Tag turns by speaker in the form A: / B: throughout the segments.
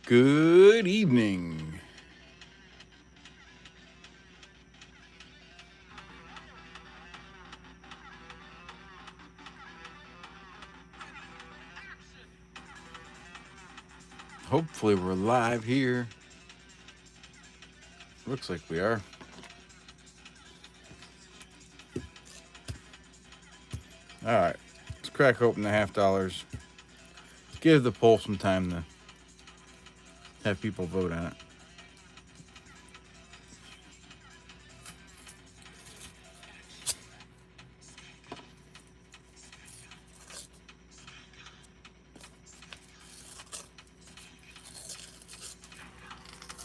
A: Good evening. Hopefully, we're live here. Looks like we are. All right, let's crack open the $half. Give the poll some time to have people vote on it.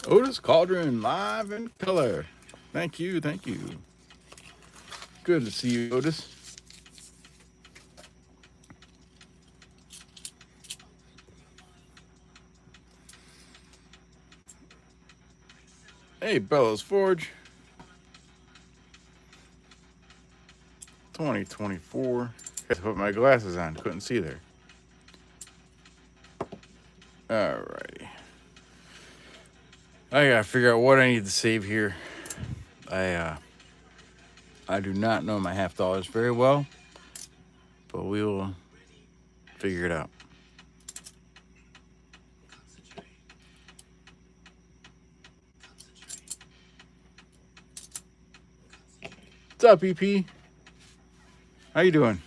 A: Otis Cauldron live in color. Thank you, thank you. Good to see you, Otis. Hey, Bellows Forge. 2024. Had to put my glasses on. Couldn't see there. Alrighty. I gotta figure out what I need to save here. I do not know my $half very well, but we will figure it out. What's up, EP? How you doing?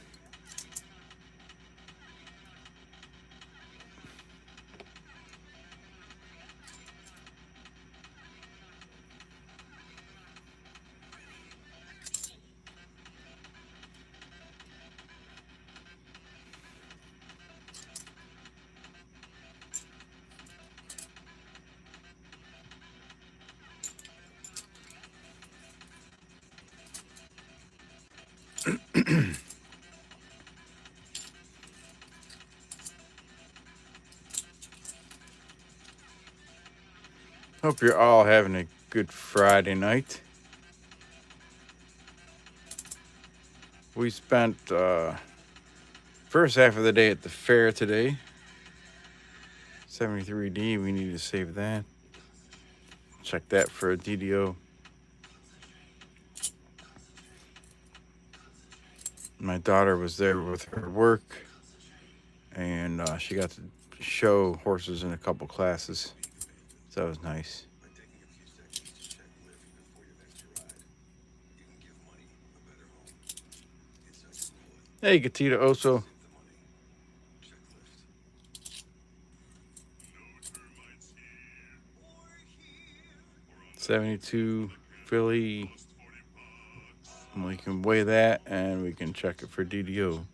A: Hope you're all having a good Friday night. We spent first half of the day at the fair today. 73D, we need to save that. Check that for a DDO. My daughter was there with her work, and she got to show horses in a couple classes. So that was nice. Hey, Gatita Oso. $72 Philly. We can weigh that and we can check it for DDO.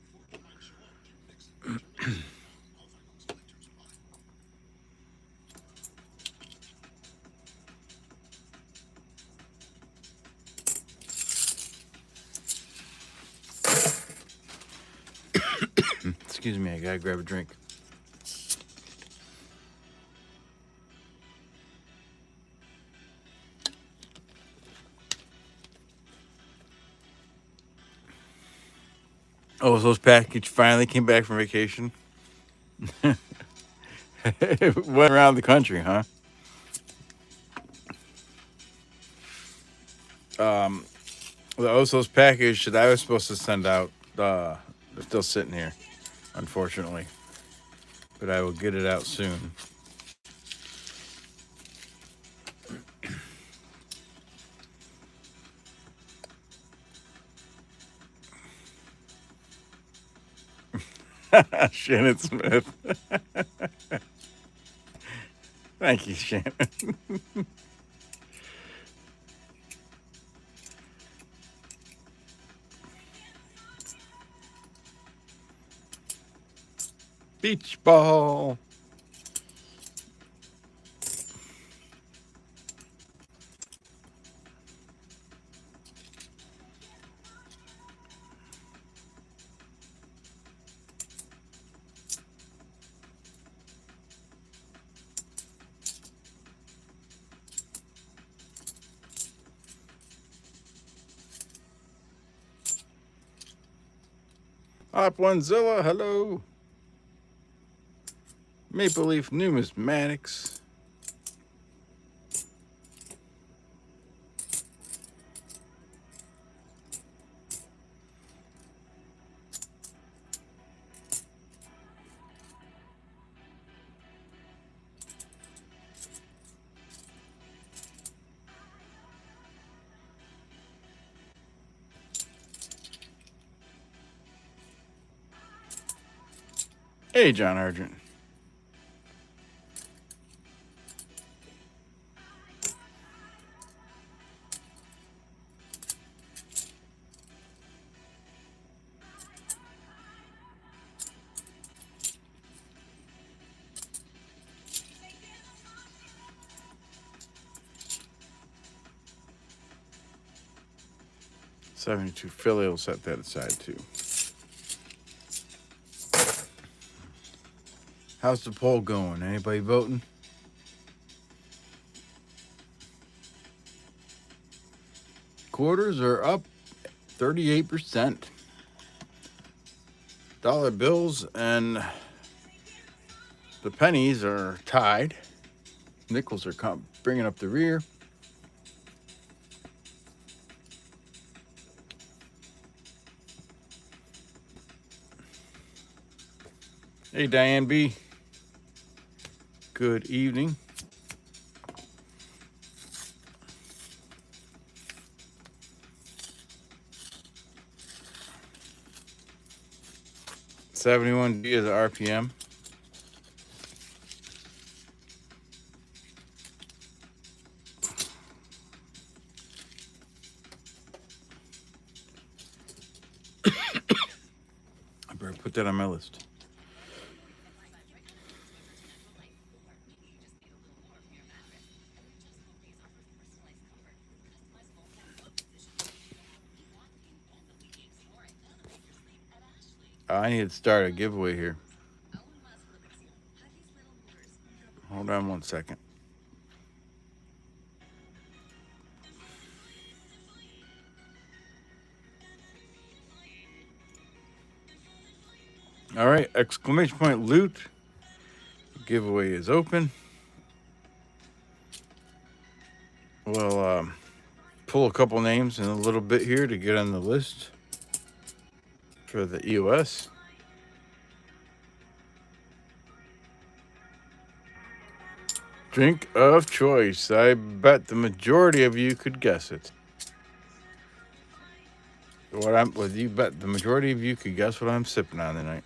A: Excuse me, I gotta grab a drink. Oh, so those package finally came back from vacation. It went around the country, huh? The Osos package that I was supposed to send out, they're still sitting here, unfortunately. But I will get it out soon. Shannon Smith. Thank you, Shannon. Beach ball. Hop Onezilla, hello. Maple Leaf Numismatics. Hey, John Argent. $72 Philly will set that aside too. How's the poll going? Anybody voting? Quarters are up 38%. Dollar bills and the pennies are tied. Nickels are bringing up the rear. Hey, Diane B. Good evening. $71 is the RPM. I better put that on my list. I need to start a giveaway here. Hold on 1 second. All right, exclamation point loot. Giveaway is open. We'll pull a couple names in a little bit here to get on the list for the EOS. Drink of choice. I bet the majority of you could guess it. You bet the majority of you could guess what I'm sipping on tonight.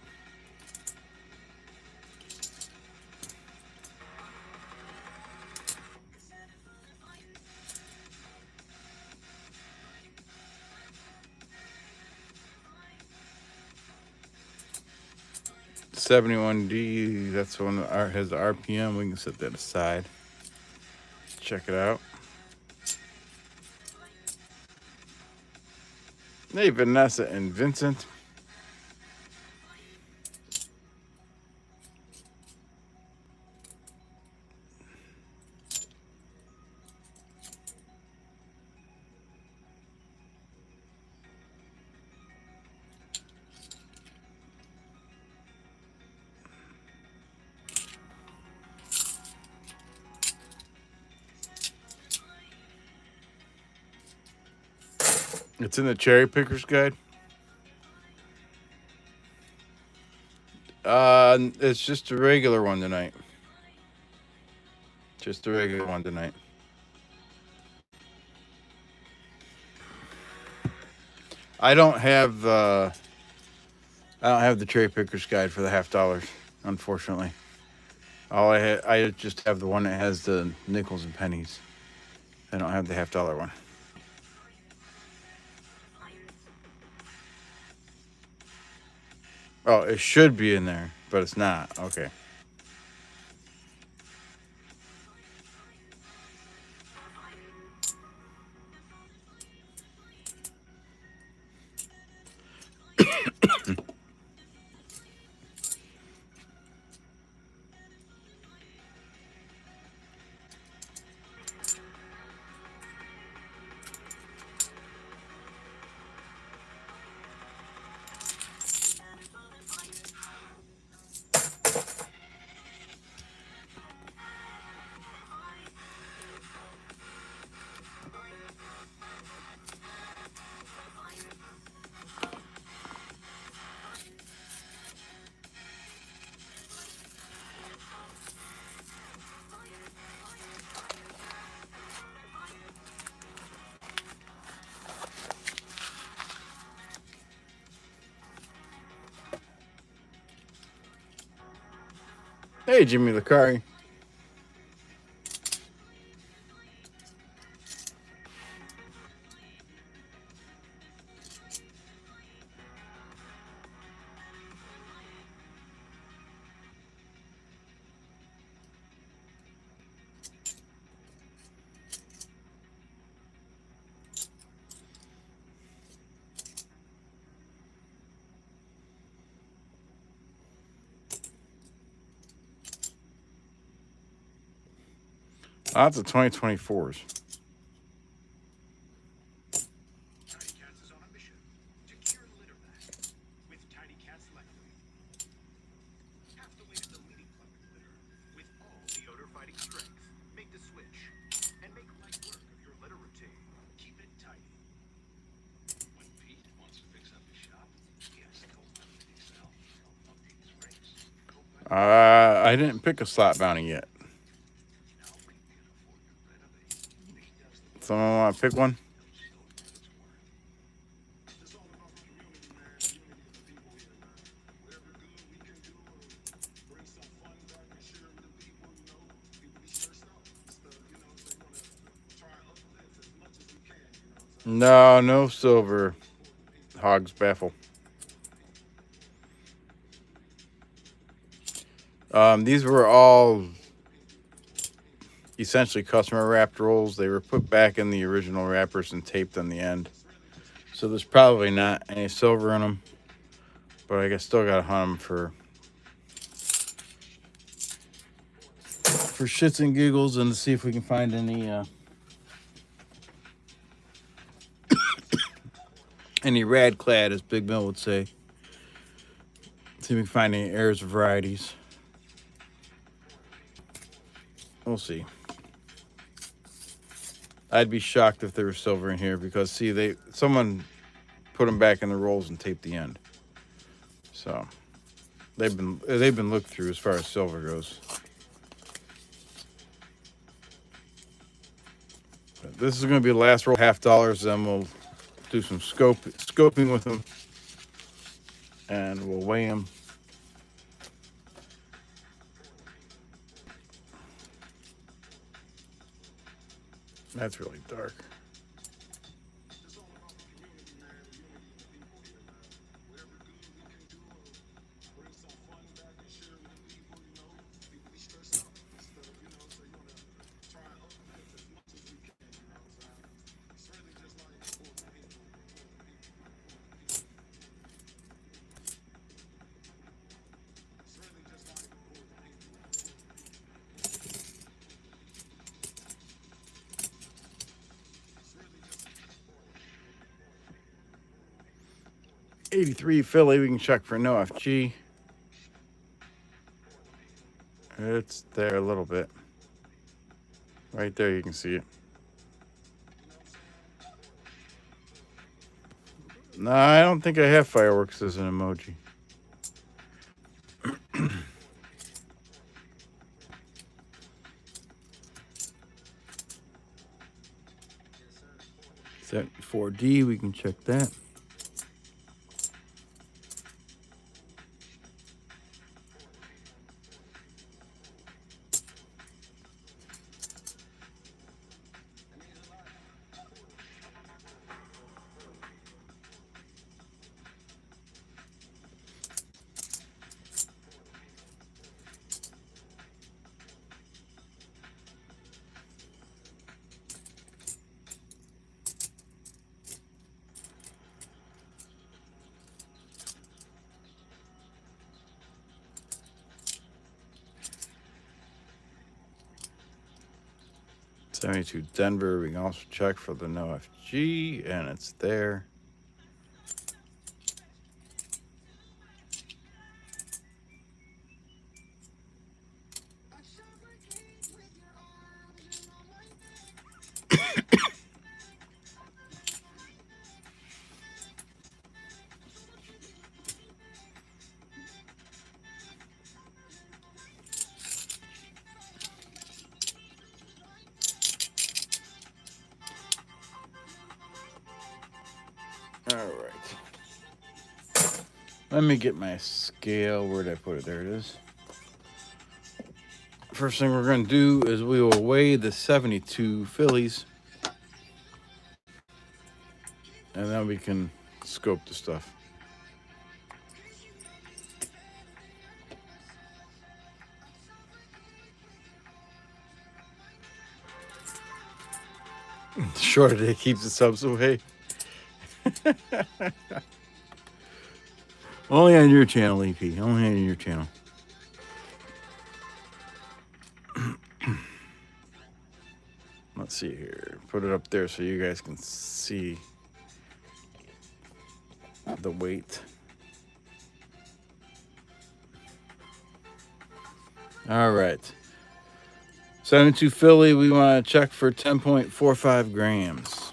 A: $71, that's one that has the RPM. We can set that aside. Check it out. Hey, Vanessa and Vincent. It's in the Cherry Pickers Guide. It's just a regular one tonight. Just a regular one tonight. I don't have the Cherry Pickers Guide for the $50, unfortunately. I just have the one that has the nickels and pennies. I don't have the $50 one. Oh, it should be in there, but it's not. Okay. Hey, Jimmy Lucari. Lots of 2024s. I didn't pick a slot bounty yet. Someone want to pick one? No, no silver. Hog's baffle. These were all essentially customer wrapped rolls. They were put back in the original wrappers and taped on the end. So there's probably not any silver in them. But I guess still got to hunt them for shits and giggles and to see if we can find any rad clad, as Big Mill would say. See if we can find any heirs of varieties. We'll see. I'd be shocked if there was silver in here because someone put them back in the rolls and taped the end. So they've been looked through as far as silver goes. But this is going to be the last roll, $50. Then we'll do some scoping with them, and we'll weigh them. That's really dark. '83 Philly. We can check for no FG. It's there a little bit. Right there, you can see it. No, I don't think I have fireworks as an emoji. Set 4D, we can check that. '72 Denver, we can also check for the no FG, and it's there. All right. Let me get my scale. Where'd I put it? There it is. first thing we're going to do is we will weigh the 72 fillies, and then we can scope the stuff. The shorter day keeps the subs away. Only on your channel, EP. Only on your channel. Let's see here. Put it up there so you guys can see the weight. All right. 72 filly, we want to check for 10.45 grams.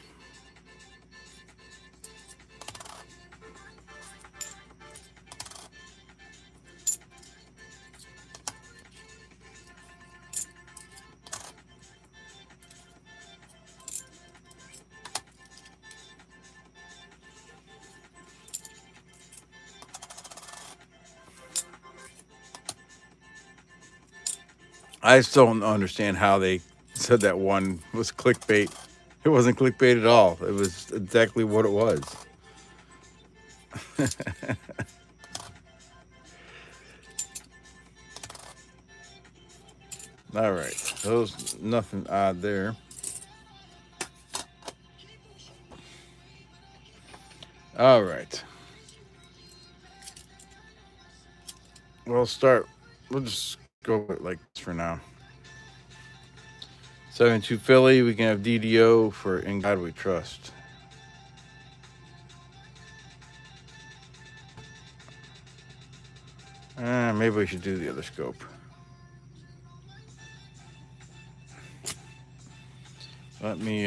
A: I still don't understand how they said that one was clickbait. It wasn't clickbait at all. It was exactly what it was. All right. Those, nothing odd there. All right. We'll start. We'll just go with it like this for now. 72 filly. We can have DDO for In God We Trust. Maybe we should do the other scope. Let me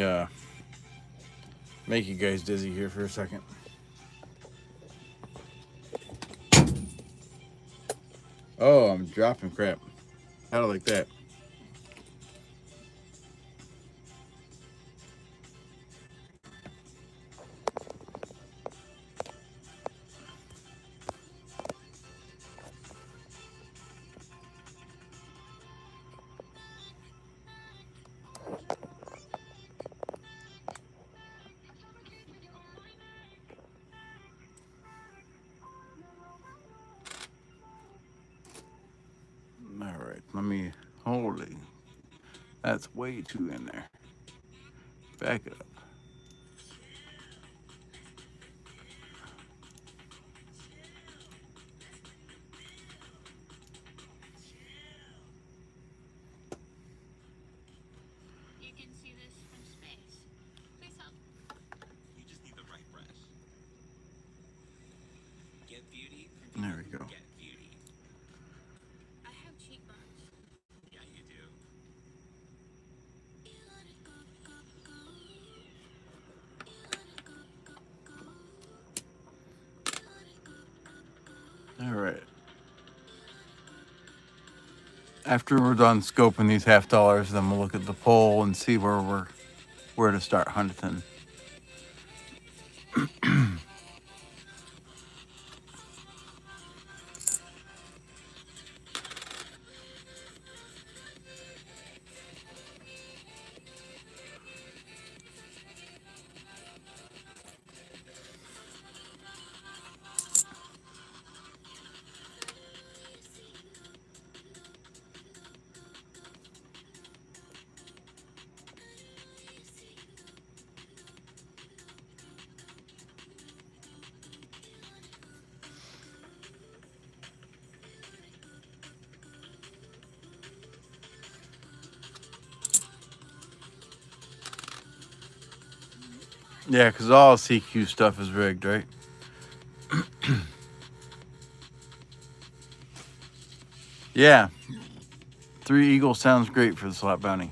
A: make you guys dizzy here for a second. Oh, I'm dropping crap. How do I like that? All right, let me, holy, that's way too in there. Back it up.
B: You can see this from space. Please help.
C: You just need the right brush. Get beauty from people
A: There we
C: who
A: go.
C: get beauty.
B: I have cheekbones.
C: Yeah, you do.
A: All right. After we're done scoping these $50, then we'll look at the pole and see where to start hunting. Yeah, because all CQ stuff is rigged, right? Yeah. 3 Eagles sounds great for the slot bounty.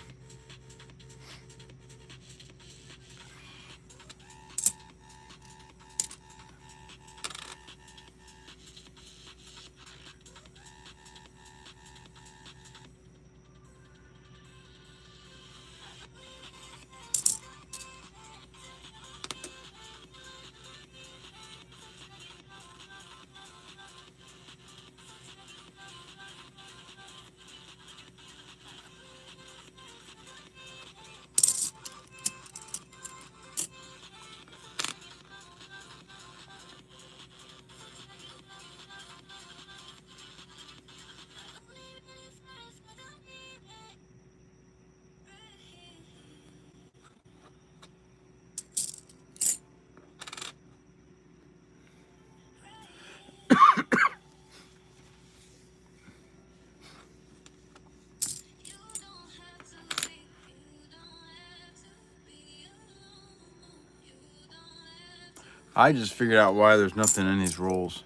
A: I just figured out why there's nothing in these rolls.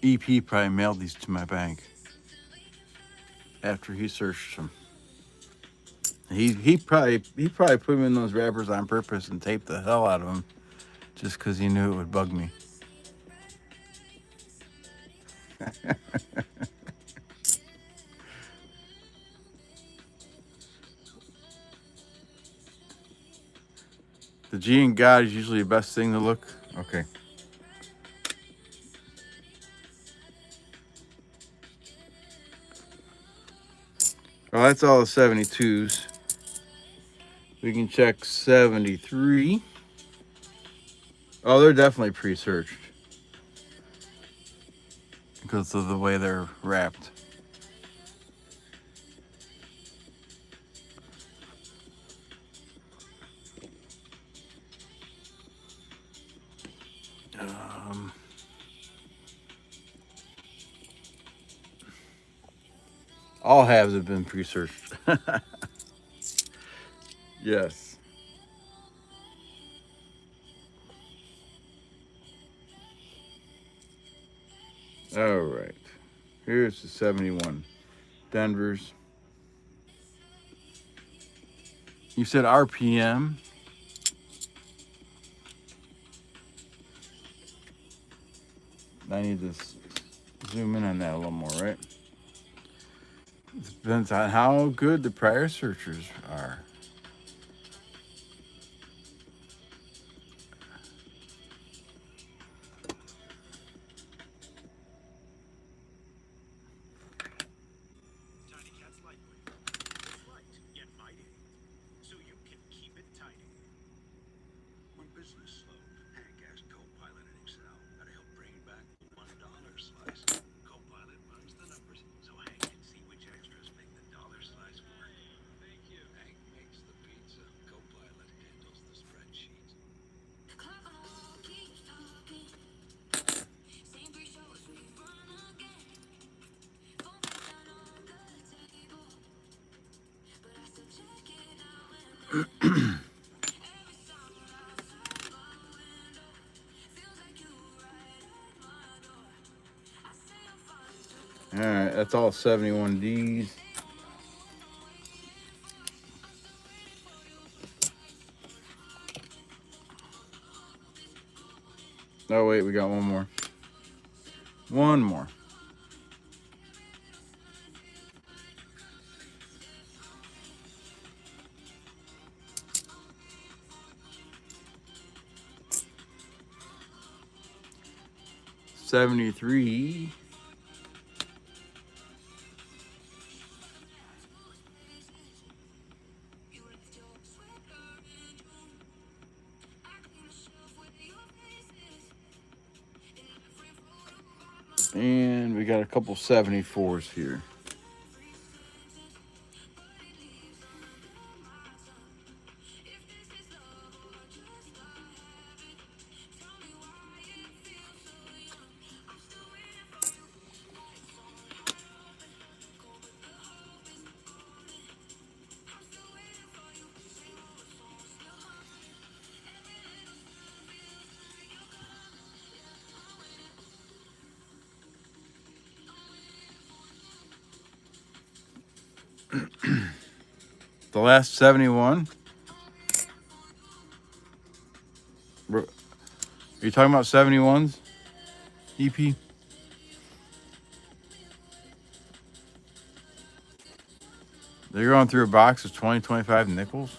A: EP probably mailed these to my bank after he searched them. He probably put them in those wrappers on purpose and taped the hell out of them just because he knew it would bug me. The G and God is usually the best thing to look. Okay. Well, that's all the 72s. We can check 73. Oh, they're definitely pre-searched because of the way they're wrapped. All halves have been pre-searched. Yes. All right. Here's the 71. Denver's. You said RPM. I need to zoom in on that a little more, right? It depends on how good the prior searchers are.
C: Tiny Cat's lightweight. It's light, yet mighty. So you can keep it tidy. When business slowed, Hank asked Copilot in Excel how to help bring back the $1 slice. Copilot runs the numbers so Hank can see which extras make the dollar slice work. Thank you. Hank makes the pizza. Copilot handles the spreadsheet.
B: The clock on the wall keeps talking. Same three shows we run again. Phone face down on the table, but I still check it now and then. Every summer outside my window feels like you right at my door. I say I'm fine too.
A: All right, that's all 71Ds. Oh, wait, we got one more. One more. $73.
B: You left your sweater in June. I clean myself with your faces in every photo by my
A: And we got a couple 74s here.
B: every sentence, but it leaves under my tongue. If this is love or just a habit, tell me why it feels so young. I'm still waiting for you. Lights on, heart open, cold but the hope is golden. I'm still waiting for you. Same old song, still humming. Every little sound feels like you're coming. Yeah, I'm waiting.
A: The last 71. Are you talking about 71s? EP? They're going through a box of 2025 nickels?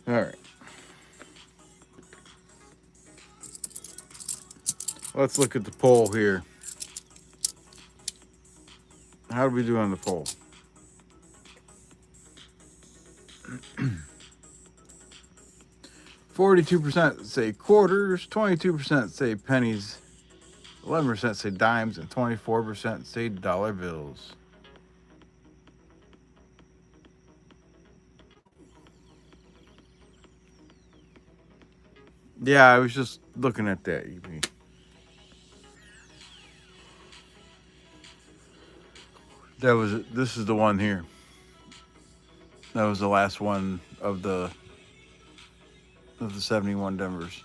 A: All right. let's look at the poll here. How do we do on the poll? 42% say quarters, 22% say pennies, 11% say dimes, and 24% say dollar bills. Yeah, I was just looking at that. This is the one here. That was the last one of the 71 Denvers.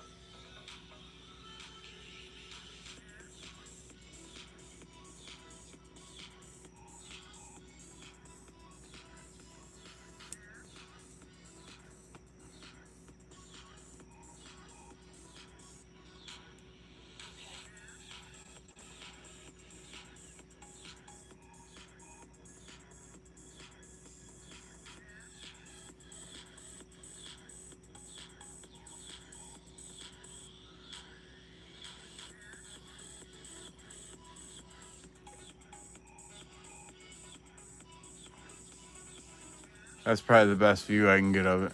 A: That's probably the best view I can get of it.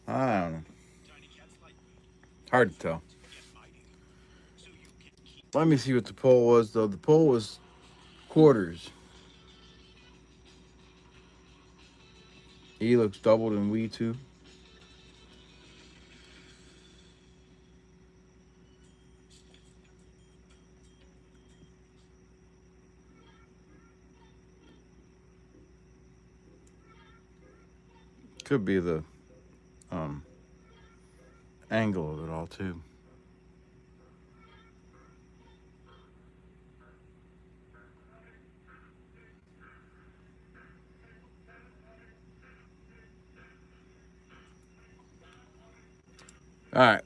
A: I don't know. Hard to tell. Let me see what the poll was, though. The poll was quarters. He looks doubled in we too. Could be the angle of it all too. All right,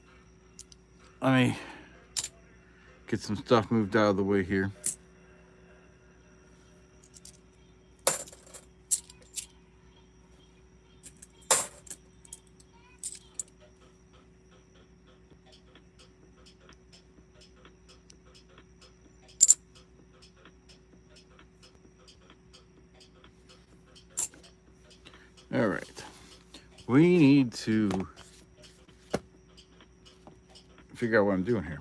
A: let me get some stuff moved out of the way here. All right, we need to figure out what I'm doing here.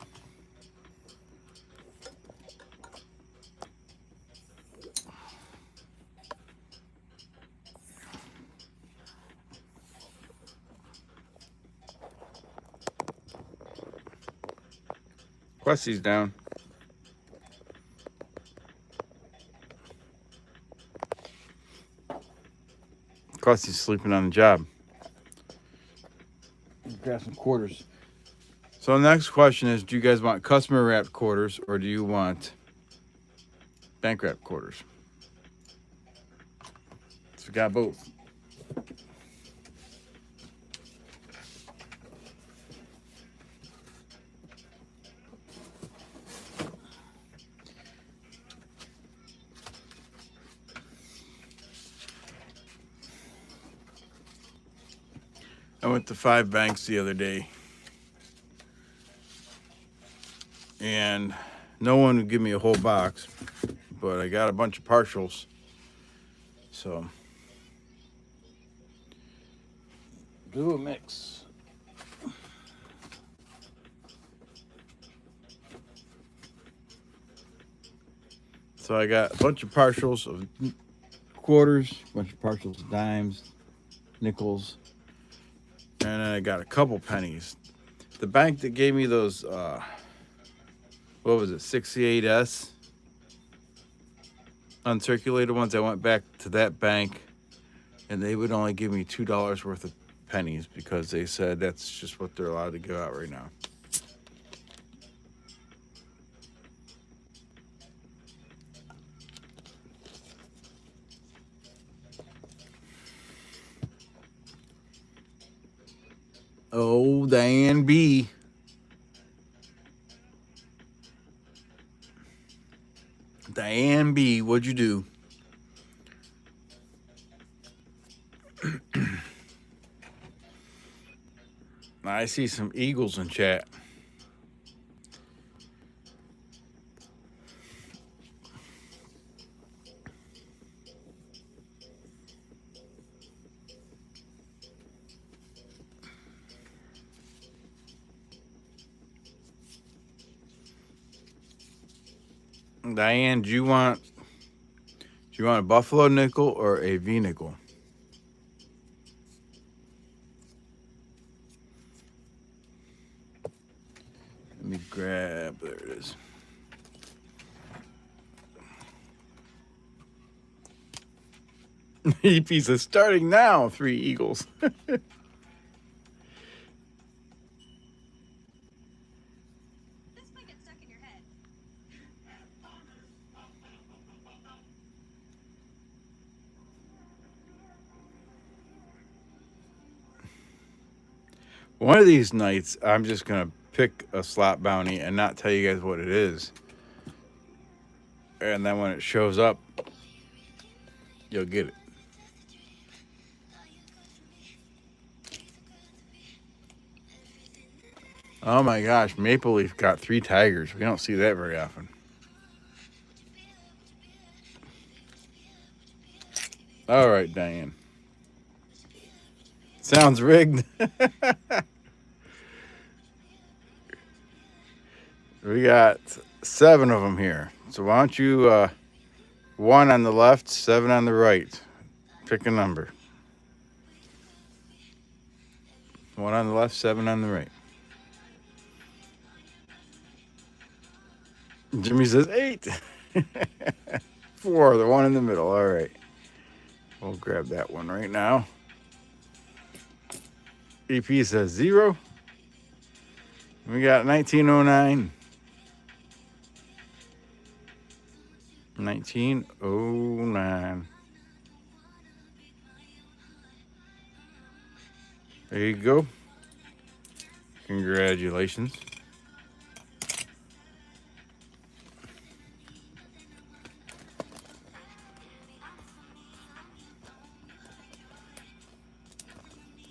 A: Questy's down. Questy's sleeping on the job. Got some quarters. So the next question is, do you guys want customer wrapped quarters or do you want bank wrapped quarters? So we got both. I went to 5 banks the other day, and no one would give me a whole box, but I got a bunch of partials. So, do a mix. So I got a bunch of partials of quarters, a bunch of partials of dimes, nickels, and then I got a couple pennies. The bank that gave me those, what was it, 68S uncirculated ones, I went back to that bank and they would only give me $2 worth of pennies because they said that's just what they're allowed to give out right now. Oh, Dan B. Diane B, what'd you do? I see some eagles in chat. Diane, do you want a buffalo nickel or a V nickel? Let me grab. There it is. EP says starting now. 3 eagles.
B: This might get stuck in your head.
A: One of these nights, I'm just gonna pick a slot bounty and not tell you guys what it is. And then when it shows up, you'll get it. Oh my gosh, Maple Leaf got 3 tigers. We don't see that very often. All right, Diane. Sounds rigged. We got 7 of them here. So why don't you 1 on the left, 7 on the right. Pick a number. 1 on the left, 7 on the right. Jimmy says 8. 4, the one in the middle. All right. We'll grab that one right now. EP says 0. We got 1909. 1909. There you go. Congratulations.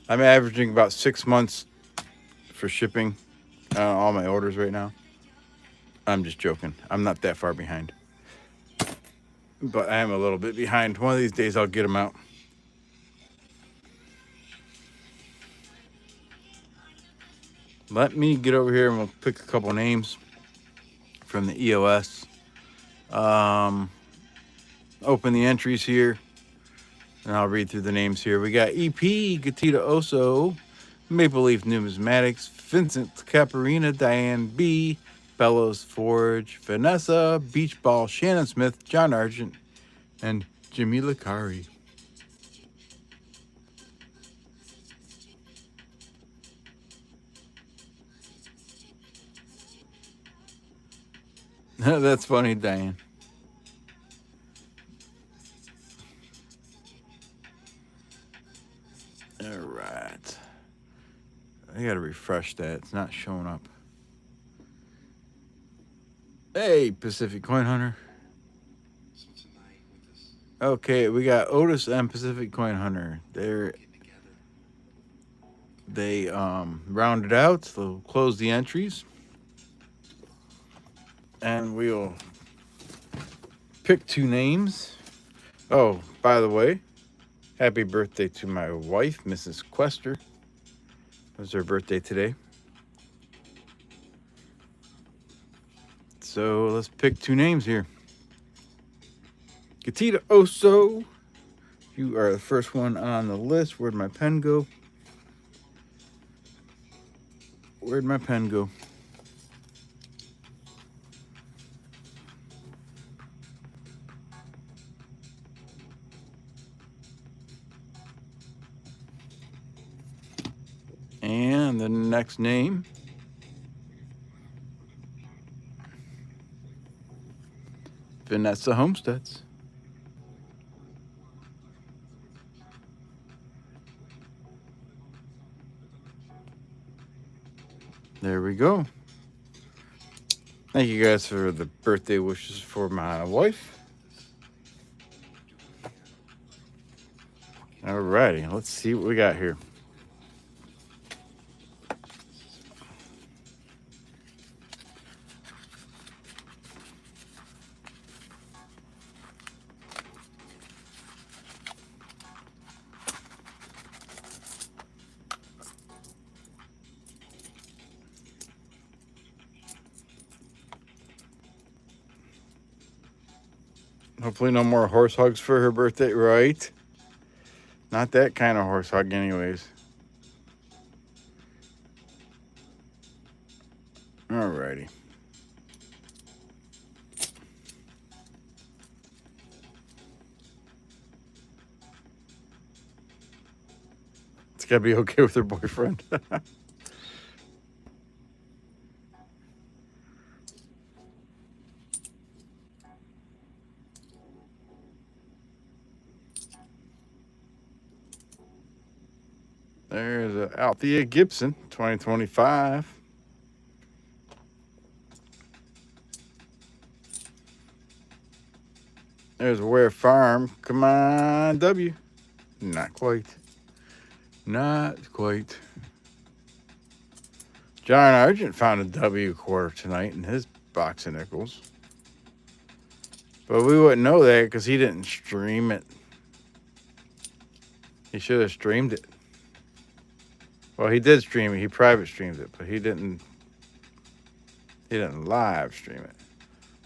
A: I'm averaging about 6 months for shipping all my orders right now. I'm just joking. I'm not that far behind. But I am a little bit behind. One of these days I'll get them out. Let me get over here and we'll pick a couple names from the EOS. Open the entries here. And I'll read through the names here. We got EP, Gatita Oso, Maple Leaf Numismatics, Vincent Caparina, Diane B, Bellows Forge, Vanessa, Beach Ball, Shannon Smith, John Argent, and Jimmy Licari. That's funny, Diane. All right. I gotta refresh that. It's not showing up. Hey, Pacific Coin Hunter. Okay, we got Otis and Pacific Coin Hunter. They rounded out. They'll close the entries. And we'll pick 2 names. Oh, by the way, happy birthday to my wife, Mrs. Quester. It was her birthday today. So let's pick 2 names here. Gatita Oso, you are the first one on the list. Where'd my pen go? Where'd my pen go? And the next name, Vanessa Homesteads. There we go. Thank you guys for the birthday wishes for my wife. Alrighty, let's see what we got here. Hopefully, no more horse hugs for her birthday, right? Not that kind of horse hug, anyways. Alrighty. It's gotta be okay with her boyfriend. There's a Althea Gibson, 2025. There's a Ware Farm. Come on, W. Not quite. Not quite. John Argent found a W quarter tonight in his box of nickels. But we wouldn't know that because he didn't stream it. He should have streamed it. Well, he did stream it. He private streamed it, but he didn't live stream it.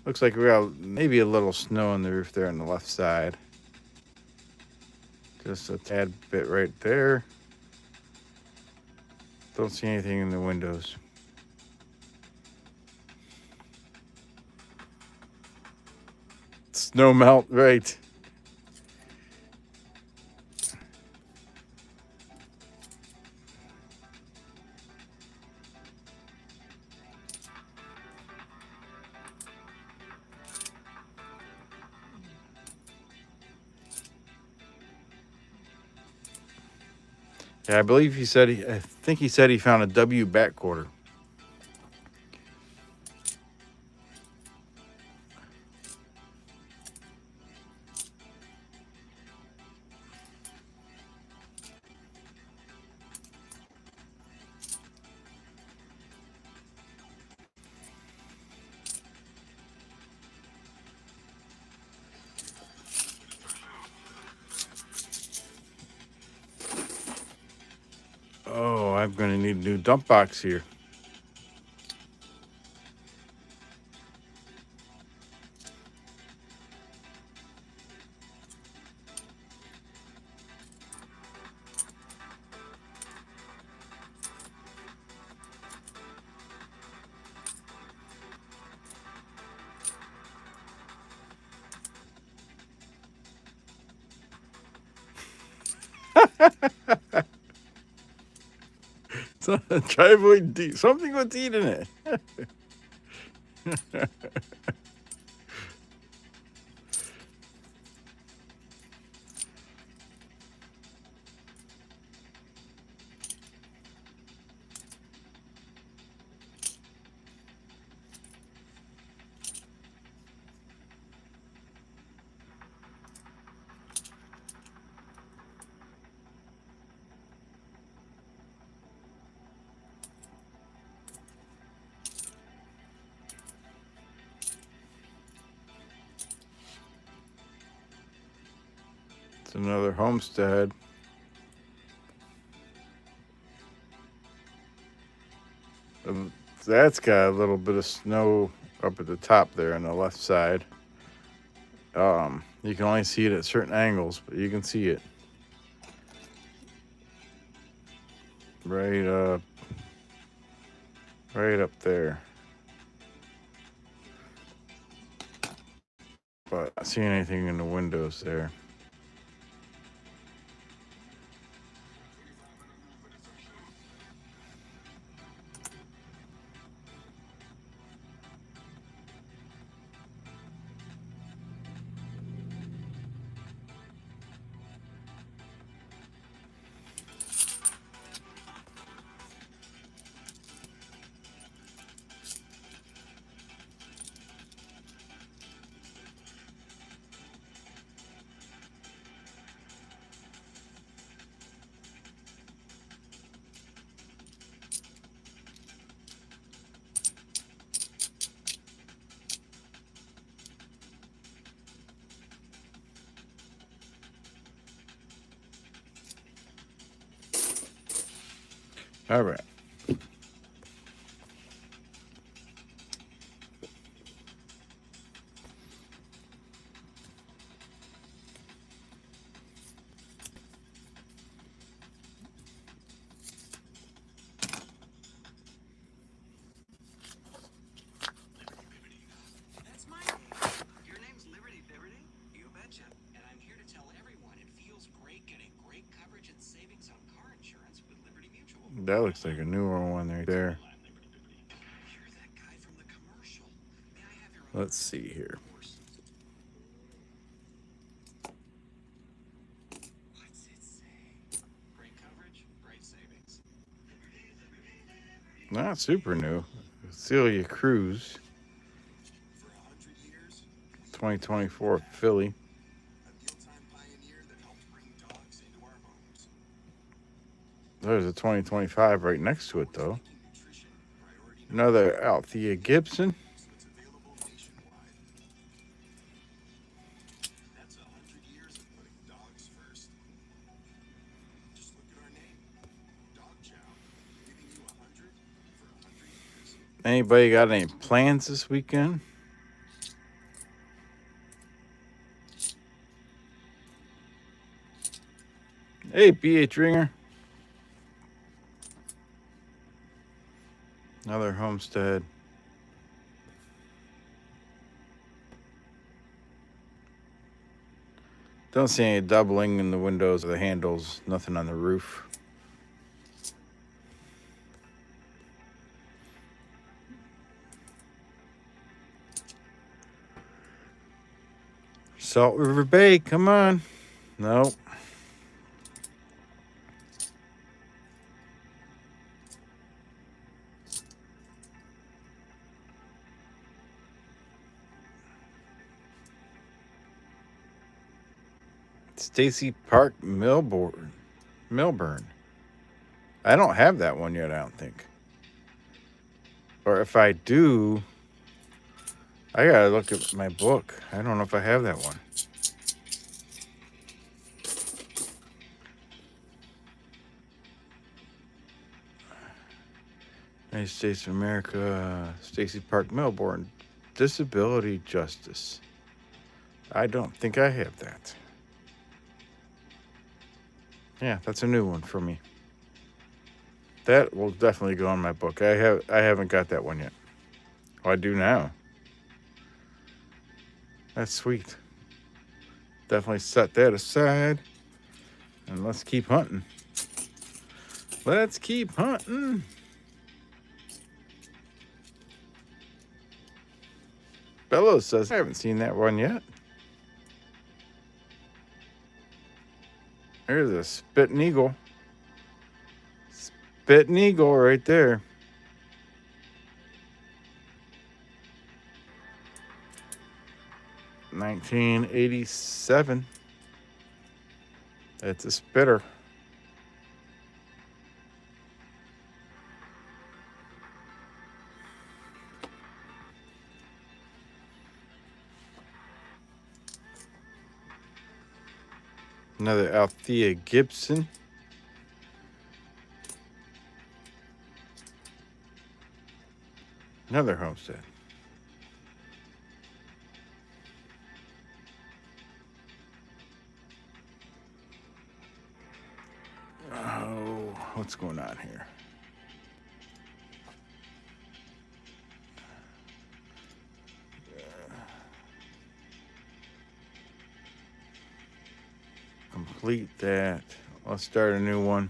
A: Looks like we got maybe a little snow on the roof there on the left side. Just a tad bit right there. Don't see anything in the windows. Snow melt, right. Yeah, I believe I think he said he found a W back quarter. Oh, I'm going to need a new dump box here. Driveway D, something with D in it. It's another homestead. That's got a little bit of snow up at the top there on the left side. You can only see it at certain angles, but you can see it. Right up there. But not seeing anything in the windows there. All right. That looks like a newer one right there.
C: You're that guy from the commercial. May I have your
A: Let's see here.
C: horse? What's it say? Great coverage, great savings.
A: Not super new. Celia Cruz,
C: For 100 years,
A: 2024 Philly.
C: a mealtime pioneer that helped bring dogs into our homes.
A: There's a 2025 right next to it, though.
C: Making nutrition priority
A: Another Althea Gibson.
C: so it's available nationwide. That's 100 years of putting dogs first. Just look at our name, Dog Chow, giving you 100 for 100 years.
A: Anybody got any plans this weekend? Hey, BH Ringer. Another homestead. Don't see any doubling in the windows or the handles. Nothing on the roof. Salt River Bay, come on. Nope. Stacy Park, Melbourne. I don't have that one yet, I don't think. Or if I do, I gotta look at my book. I don't know if I have that one. United States of America, Stacy Park, Melbourne. Disability Justice. I don't think I have that. Yeah, that's a new one for me. That will definitely go in my book. I haven't got that one yet. Oh, I do now. That's sweet. Definitely set that aside. And let's keep hunting. Let's keep hunting. Bellows says, I haven't seen that one yet. There's a spitting eagle. Spitting eagle right there. $1987. It's a spitter. Another Althea Gibson. Another homestead. Oh, what's going on here? Complete that. Let's start a new one.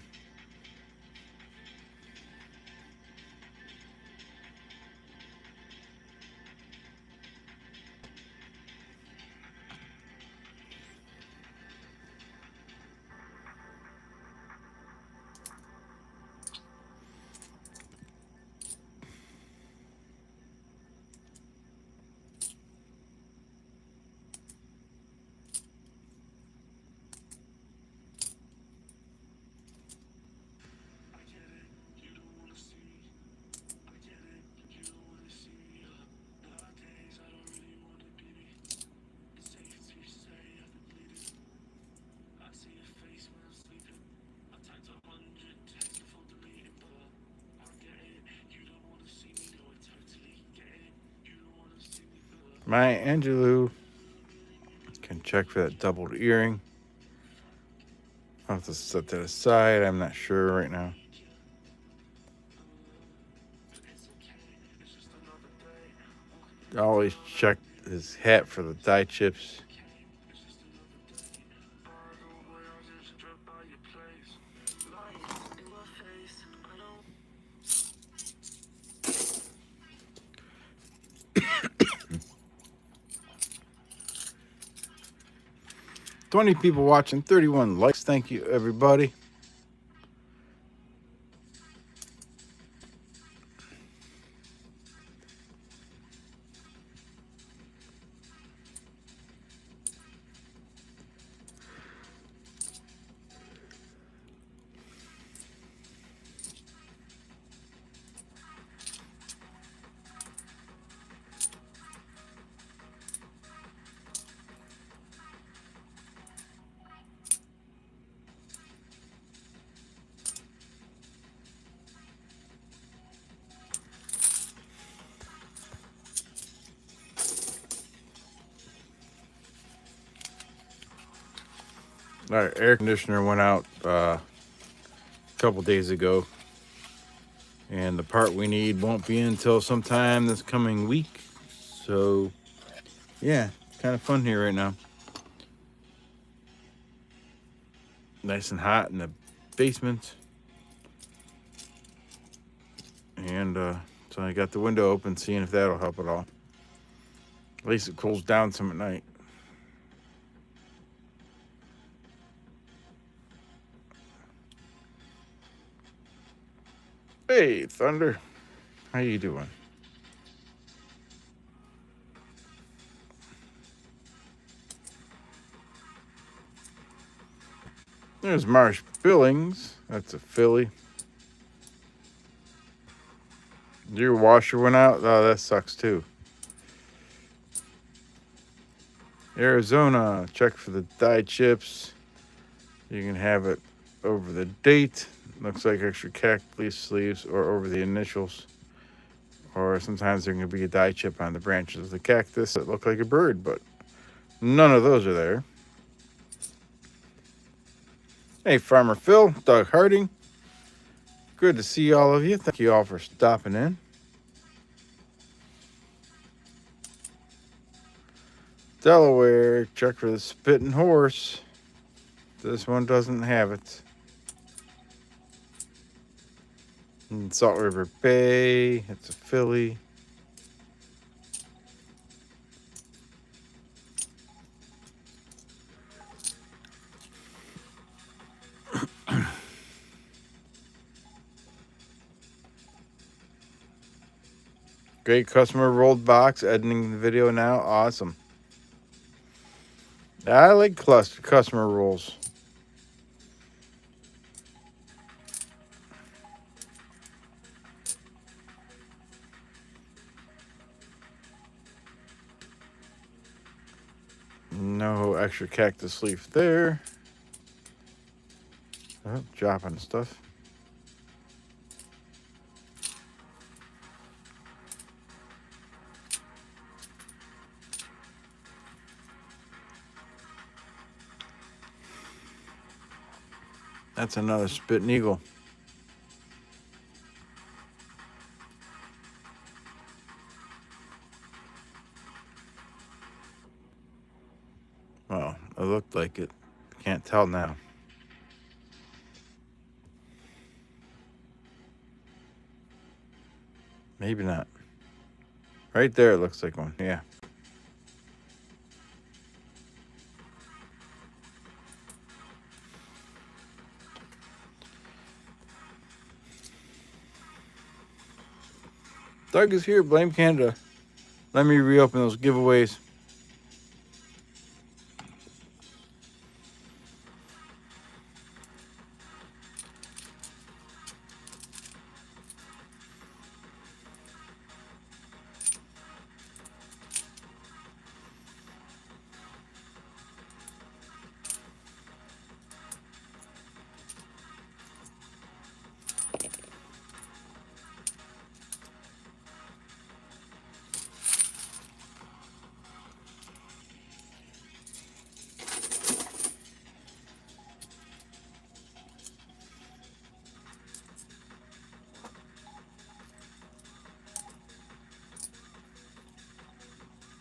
A: Maya Angelou can check for that doubled earring. I'll have to set that aside. I'm not sure right now. Always check his hat for the dye chips. 20 people watching, 31 likes. Thank you, everybody. Our air conditioner went out a couple days ago, and the part we need won't be until sometime this coming week. So, yeah, it's kind of fun here right now. Nice and hot in the basement. And so I got the window open, seeing if that'll help at all. At least it cools down some at night. Hey, Thunder. How you doing? There's Marsh Billings. That's a filly. Your washer went out? Oh, that sucks too. Arizona, check for the dye chips. You can have it over the date. Looks like extra cactus sleeves or over the initials. Or sometimes there can be a dye chip on the branches of the cactus that look like a bird, but none of those are there. Hey, Farmer Phil, Doug Harding. Good to see all of you. Thank you all for stopping in. Delaware, check for the spitting horse. This one doesn't have it. In Salt River Bay, it's a filly. Great customer rolled box, editing the video now. Awesome. I like customer rolls. No extra cactus leaf there. Oh, dropping stuff. That's another spitting eagle. Well, it looked like it. Can't tell now. Maybe not. Right there, it looks like one. Yeah. Doug is here. Blame Canada. Let me reopen those giveaways.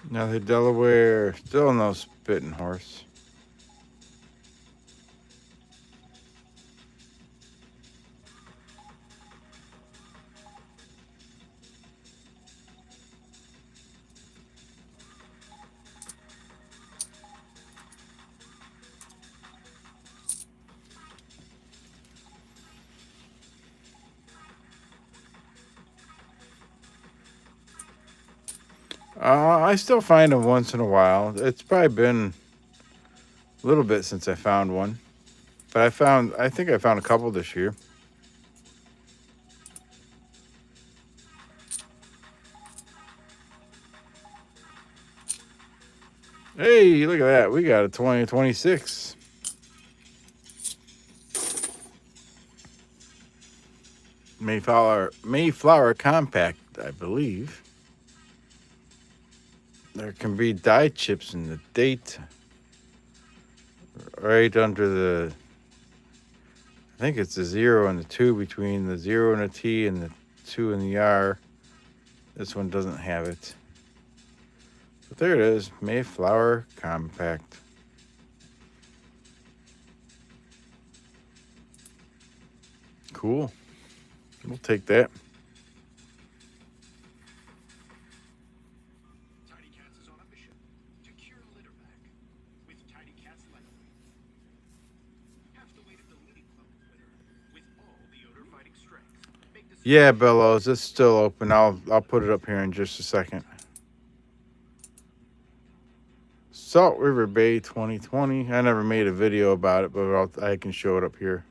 A: Now the Delaware, still no spitting horse. I still find them once in a while. It's probably been a little bit since I found one, but I think I found a couple this year. Hey, look at that. We got a 2026. Mayflower Compact, I believe. There can be die chips in the date right under the, I think it's the 0 and the 2, between the 0 and the T and the 2 and the R. This one doesn't have it. But there it is, Mayflower Compact. Cool. We'll take that.
C: Tidy Cats is on a mission to cure litter back with Tidy Cats Lightweight. Half the weight of the leading club litter with all the odor-fighting strength. Make this
A: Yeah, Bellows, it's still open. I'll put it up here in just a second. Salt River Bay 2020. I never made a video about it, but I can show it up here.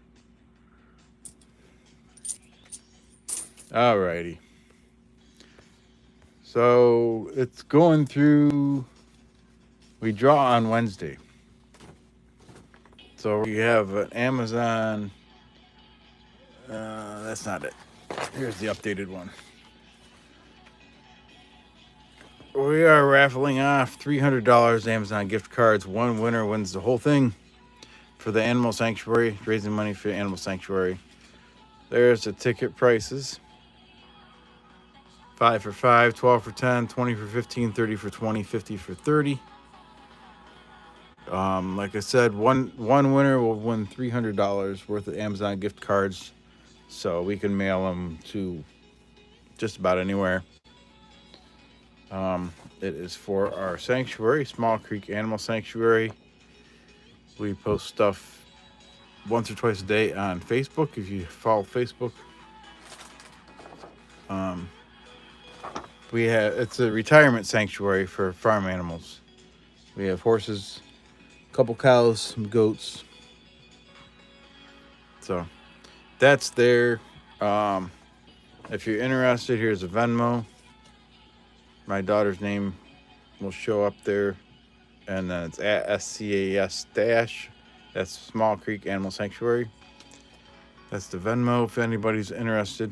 A: Alrighty. So it's going through. We draw on Wednesday. So we have an Amazon. That's not it. Here's the updated one. We are raffling off $300 Amazon gift cards. One winner wins the whole thing for the Animal Sanctuary, raising money for the Animal Sanctuary. There's the ticket prices. 5 for 5, 12 for 10, 20 for 15, 30 for 20, 50 for 30. Like I said, one winner will win $300 worth of Amazon gift cards, so we can mail them to just about anywhere. It is for our sanctuary, Small Creek Animal Sanctuary. We post stuff once or twice a day on Facebook, if you follow Facebook. It's a retirement sanctuary for farm animals. We have horses, a couple cows, some goats. So that's there. If you're interested, here's a Venmo. My daughter's name will show up there, and then it's at SCAS dash. That's Small Creek Animal Sanctuary. That's the Venmo if anybody's interested.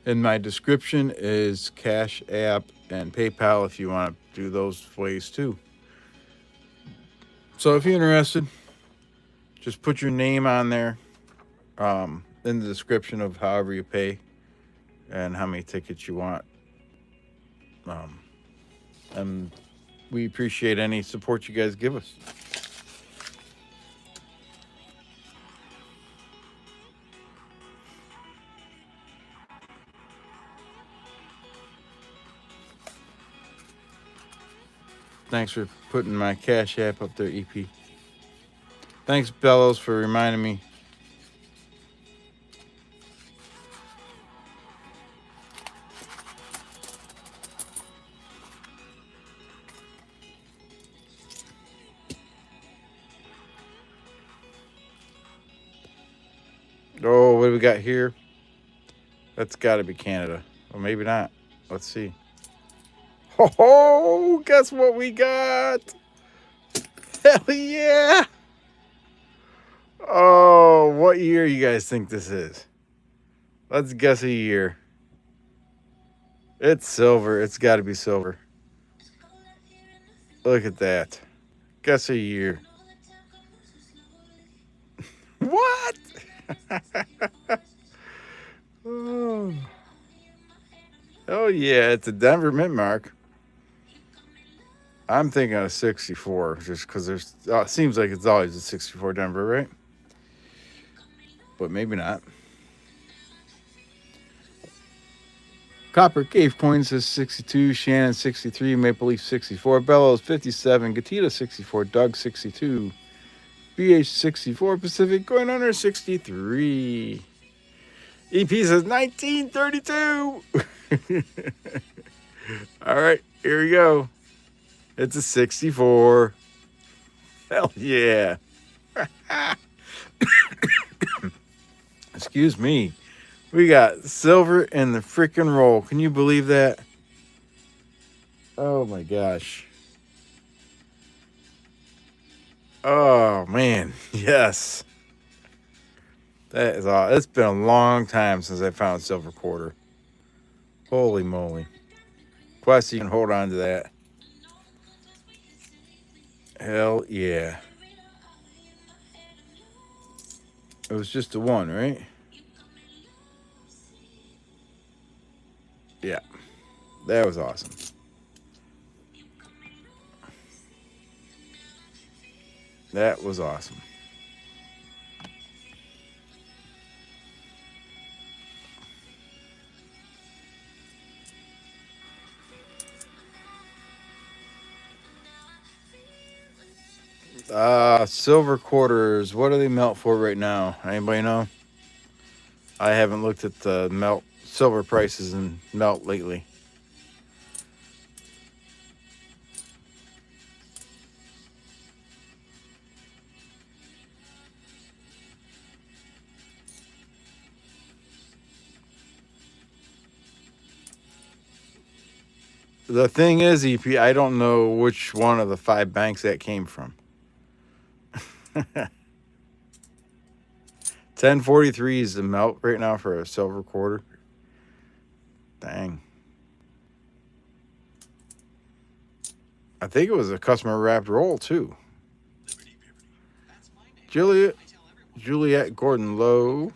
A: In my description is Cash App and PayPal if you want to do those ways too. So if you're interested, just put your name on there in the description of however you pay and how many tickets you want. And we appreciate any support you guys give us. Thanks for putting my Cash App up there, EP. Thanks, Bellows, for reminding me. Oh, what do we got here? That's got to be Canada. Or maybe not. Let's see. Oh, guess what we got? Hell yeah! Oh, what year you guys think this is? Let's guess a year. It's silver. It's got to be silver. Look at that. Guess a year. What? Oh. Oh, yeah, it's a Denver Mint Mark. I'm thinking of 64, just because it seems like it's always a 64 Denver, right? But maybe not. Copper Cave Coin says 62, Shannon 63, Maple Leaf 64, Bellows 57, Gatita 64, Doug 62, BH 64, Pacific Coin Hunter 63. EP says 1932. All right, here we go. It's a 64. Hell yeah. Excuse me. We got silver in the freaking roll. Can you believe that? Oh my gosh. Oh man. Yes. That is all. It's been a long time since I found silver quarter. Holy moly. Quest, you can hold on to that. Hell yeah. It was just the one, right? Yeah. That was awesome. That was awesome. Silver quarters. What do they melt for right now? Anybody know? I haven't looked at the melt silver prices and melt lately. The thing is, EP, I don't know which one of the 5 banks that came from. 1043 is the melt right now for a silver quarter. Dang. I think it was a customer wrapped roll too. Juliet Gordon Lowe.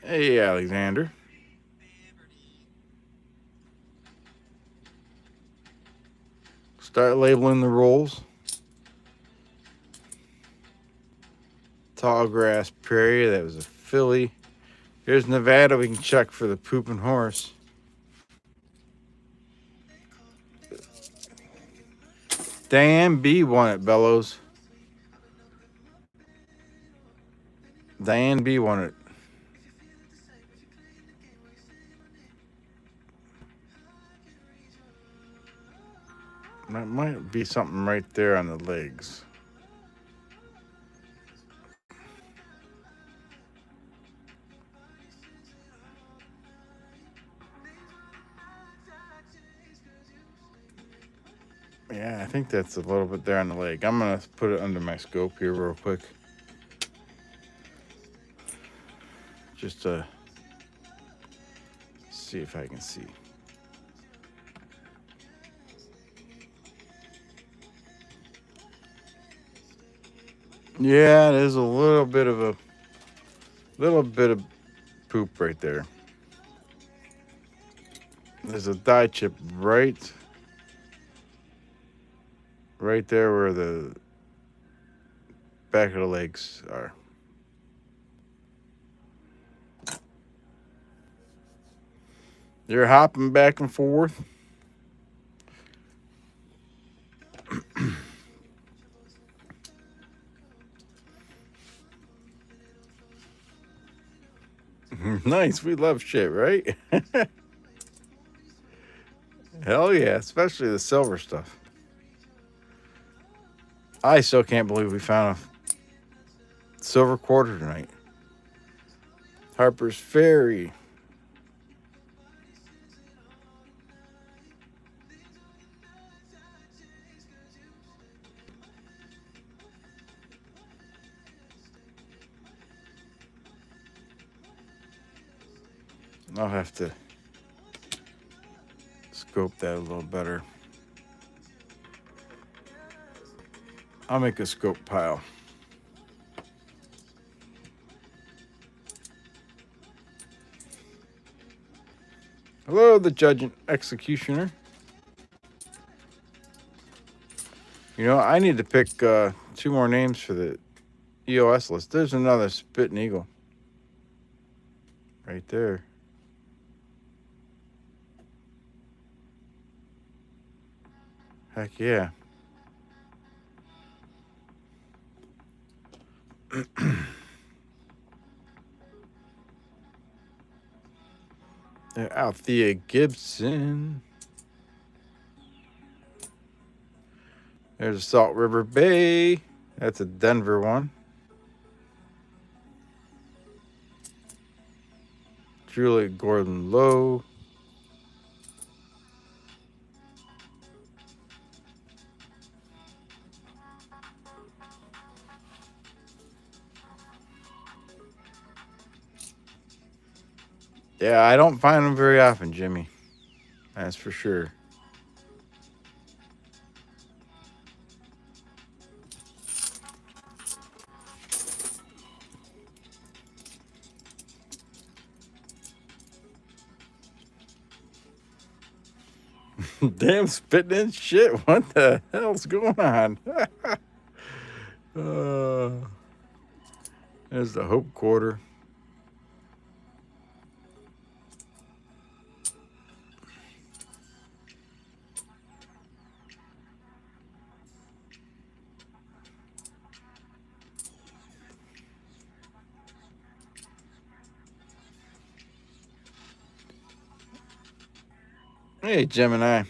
A: Hey, Alexander. Start labeling the rolls. Tall Grass Prairie, that was a filly. Here's Nevada, we can check for the pooping horse. Diane B won it, Bellows. Diane B won it. That might be something right there on the legs. Yeah, I think that's a little bit there on the leg. I'm going to put it under my scope here real quick. Just to see if I can see. Yeah, there's a little bit of poop right there. There's a dye chip right there where the back of the legs are. You're hopping back and forth. Nice. We love shit, right? Hell yeah, especially the silver stuff. I still can't believe we found a silver quarter tonight. Harper's Ferry. I'll have to scope that a little better. I'll make a scope pile. Hello, the judge and executioner. You know, I need to pick 2 more names for the EOS list. There's another Spitting Eagle. Right there. Heck yeah. Althea Gibson. There's Salt River Bay. That's a Denver one. Julia Gordon Lowe. Yeah, I don't find them very often, Jimmy. That's for sure. Damn, spitting in shit. What the hell's going on? There's the Hope Quarter. Hey, Gemini.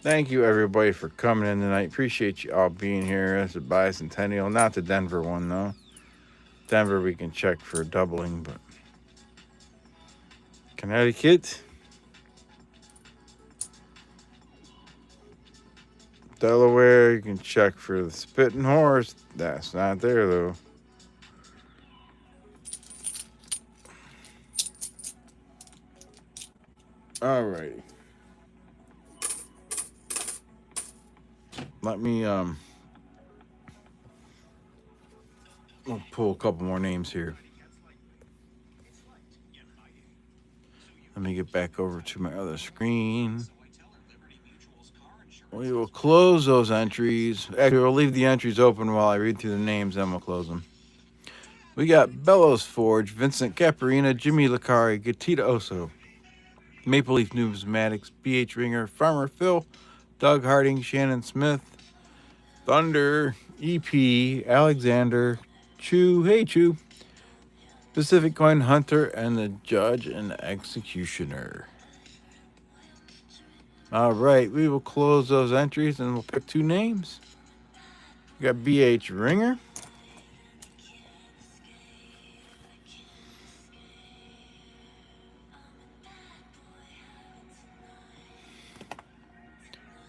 A: Thank you, everybody, for coming in tonight. Appreciate you all being here. That's a bicentennial. Not the Denver one, though. Denver, we can check for doubling, but Connecticut, Delaware, you can check for the Spitting Horse. That's not there, though. Alrighty. Let me we'll pull a couple more names here. Let me get back over to my other screen. We will close those entries. Actually, we'll leave the entries open while I read through the names, then we'll close them. We got Bellows Forge, Vincent Caparina, Jimmy Licari, Gatita Oso, Maple Leaf Numismatics, BH Ringer, Farmer Phil, Doug Harding, Shannon Smith, Thunder, EP, Alexander, Chew, hey Chew, Pacific Coin Hunter, and the Judge and Executioner. All right, we will close those entries and we'll pick two names. We got BH Ringer.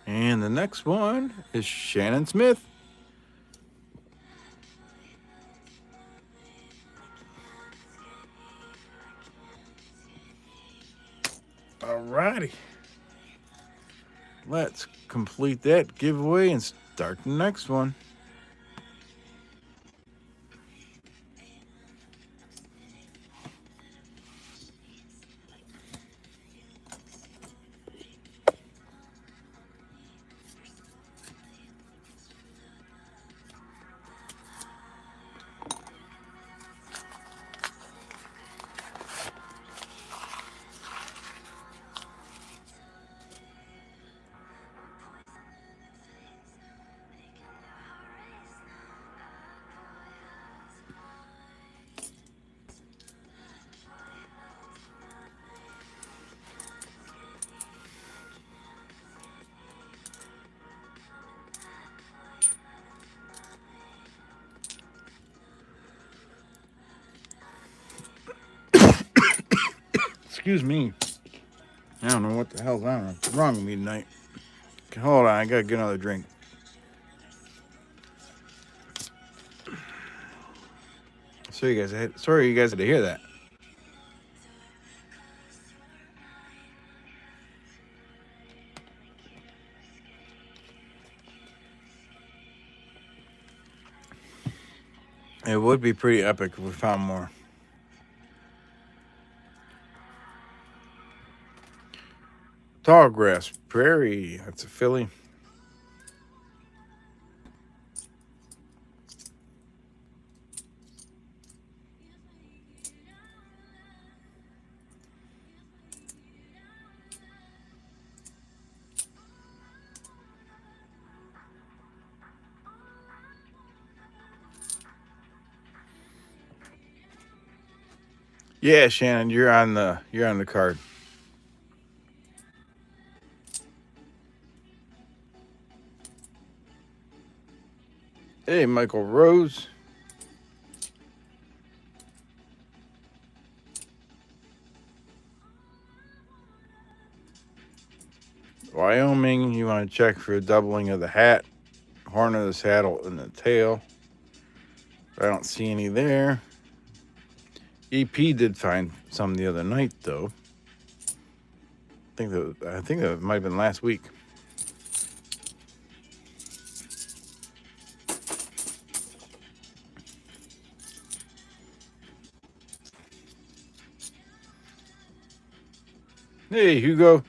A: And the next one is Shannon Smith. All righty. Let's complete that giveaway and start the next one. Excuse me. I don't know what the hell's wrong with me tonight. Hold on, I gotta get another drink. Sorry, you guys had to hear that. It would be pretty epic if we found more. Tallgrass Prairie. That's a filly. Yeah, Shannon, you're on the card. Hey, Michael Rose. Wyoming, you want to check for a doubling of the hat, horn of the saddle, and the tail. I don't see any there. EP did find some the other night, though. I think that might have been last week. Hey, Hugo.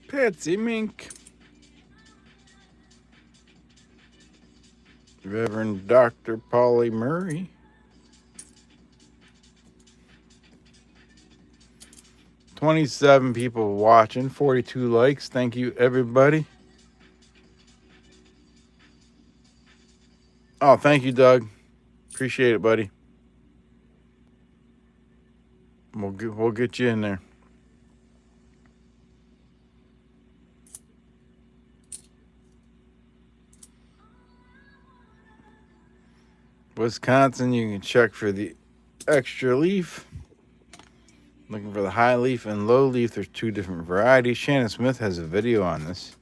A: Patsy Mink. Reverend Dr. Polly Murray. 27 people watching, 42 likes. Thank you, everybody. Oh, thank you, Doug. Appreciate it, buddy. We'll get you in there. Wisconsin, you can check for the extra leaf. Looking for the high leaf and low leaf. There's two different varieties. Shannon Smith has a video on this.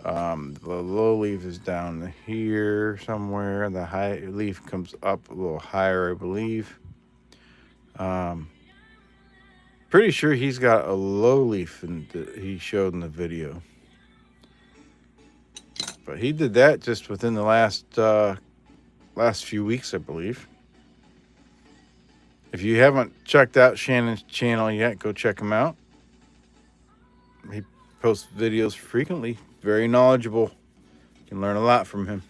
A: The low leaf is down here somewhere. The high leaf comes up a little higher, I believe. Pretty sure he's got a low leaf he showed in the video. But he did that just within the last few weeks, I believe. If you haven't checked out Shannon's channel yet, go check him out. He posts videos frequently. Very knowledgeable. You can learn a lot from him.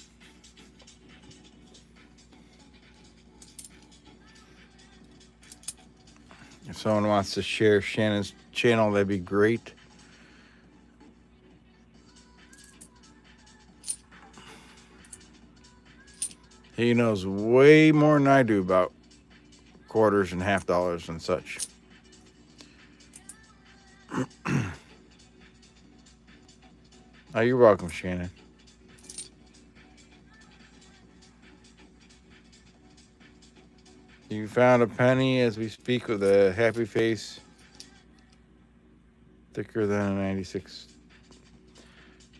A: If someone wants to share Shannon's channel, that'd be great. He knows way more than I do about quarters and half dollars and such. Oh, you're welcome, Shannon. You found a penny as we speak with a happy face. Thicker than a 96.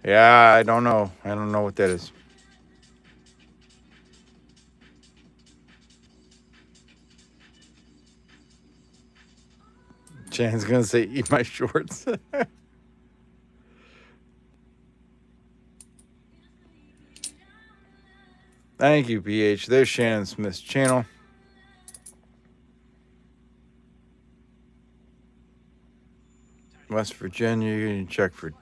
A: Yeah, I don't know. I don't know what that is. Shannon's gonna say, eat my shorts. Thank you, PH. There's Shannon Smith's channel. West Virginia, you can check for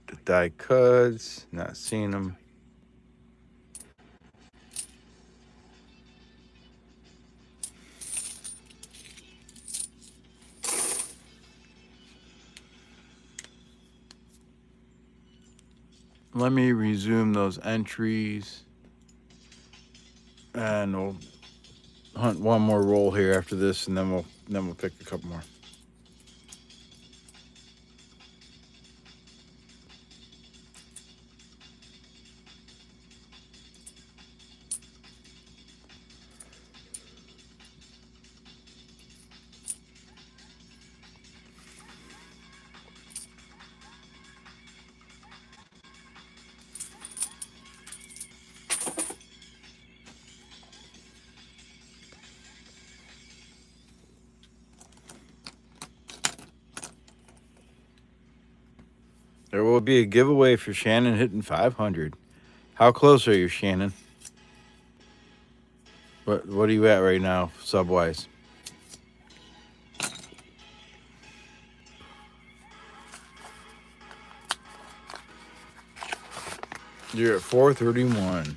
A: the die cuts. Not seeing them. Let me resume those entries. And we'll hunt one more roll here after this, and then we'll pick a couple more. There will be a giveaway for Shannon hitting 500. How close are you, Shannon? What are you at right now, sub-wise? You're at 431.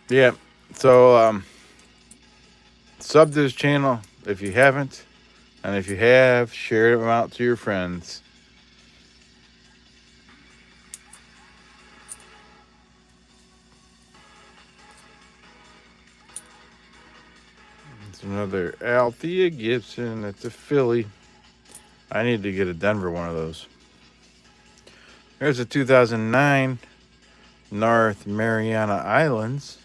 A: Yeah. So sub this channel if you haven't, and if you have, share them out to your friends. It's another Althea Gibson. That's a Philly. I need to get a Denver one of those. There's a 2009 North Mariana Islands.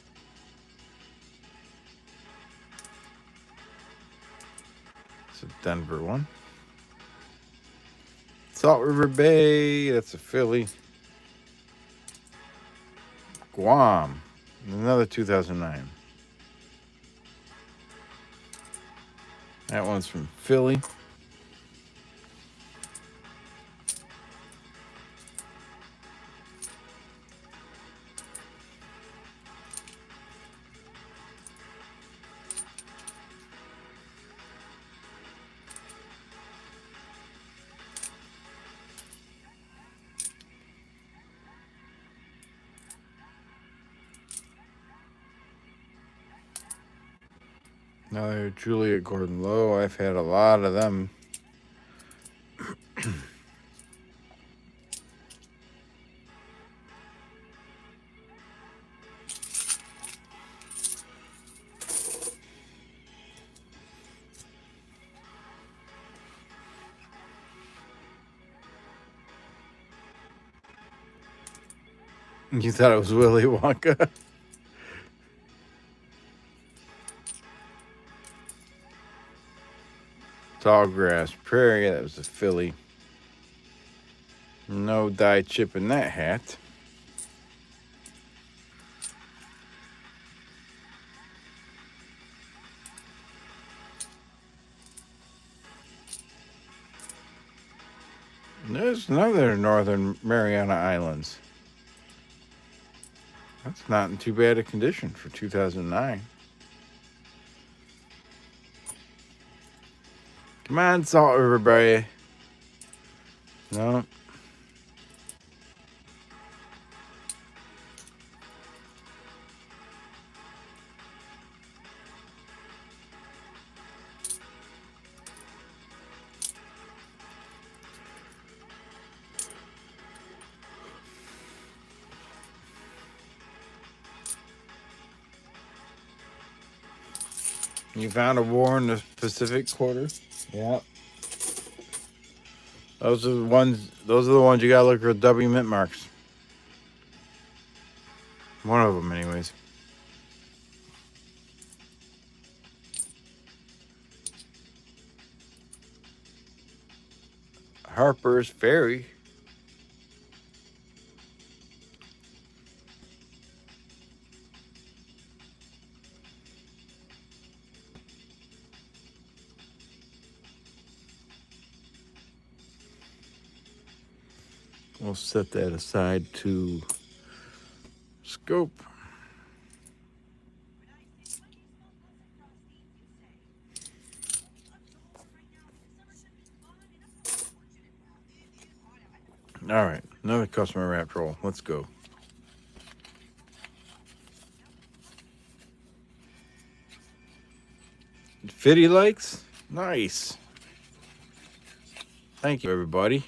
A: It's a Denver one. Salt River Bay. That's a Philly. Guam. Another 2009. That one's from Philly. Another Juliet Gordon Low. I've had a lot of them. You thought it was Willy Wonka? Tall Grass Prairie. That was a Philly. No dye chip in that hat. There's another Northern Mariana Islands. That's not in too bad a condition for 2009. Come on, Salt River Bay. No. You found a war in the Pacific Quarter? Yeah. Those are the ones you gotta look for W mint marks. One of them anyways. Harper's Ferry. We'll set that aside to scope. All right, another customer wrapped roll. Let's go. Fitty likes? Nice. Thank you, everybody.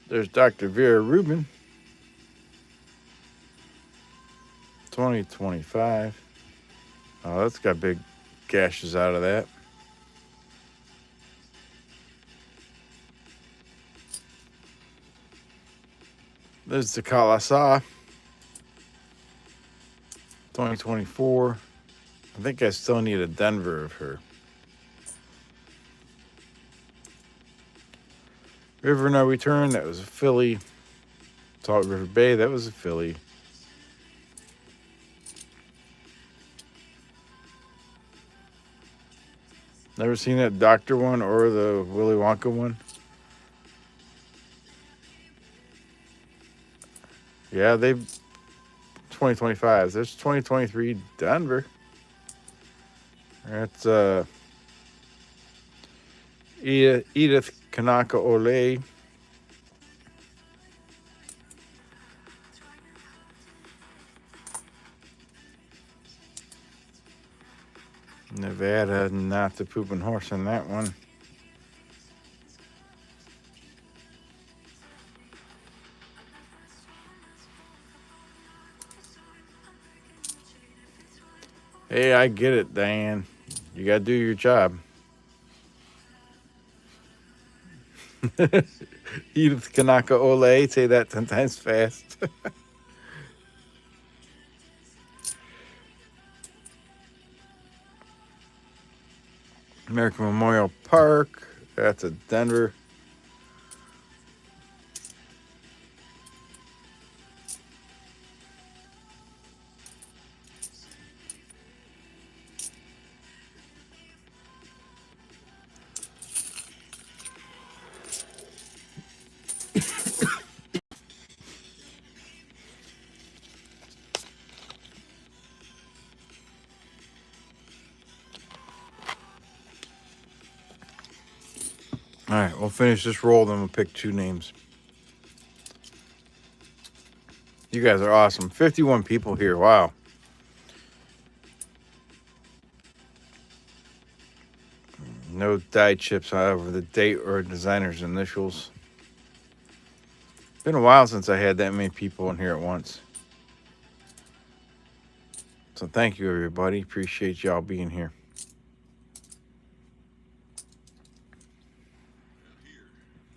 A: There's Dr. Vera Rubin. 2025. Oh, that's got big gashes out of that. There's the Kalasa. 2024. I think I still need a Denver of her. River No Return, that was a Philly. Salt River Bay, that was a Philly. Never seen that Doctor one or the Willy Wonka one. Yeah, they 2025. There's 2023 Denver. That's Edith Kanaka Ole. Nevada, not the pooping horse on that one. Hey, I get it, Diane. You gotta do your job. Edith Kanaka Ole, say that 10 times fast. American Memorial Park, that's a Denver. All right, we'll finish this roll, then we'll pick 2 names. You guys are awesome. 51 people here. Wow. No die chips, however, the date or designer's initials. Been a while since I had that many people in here at once. So thank you, everybody. Appreciate y'all being here.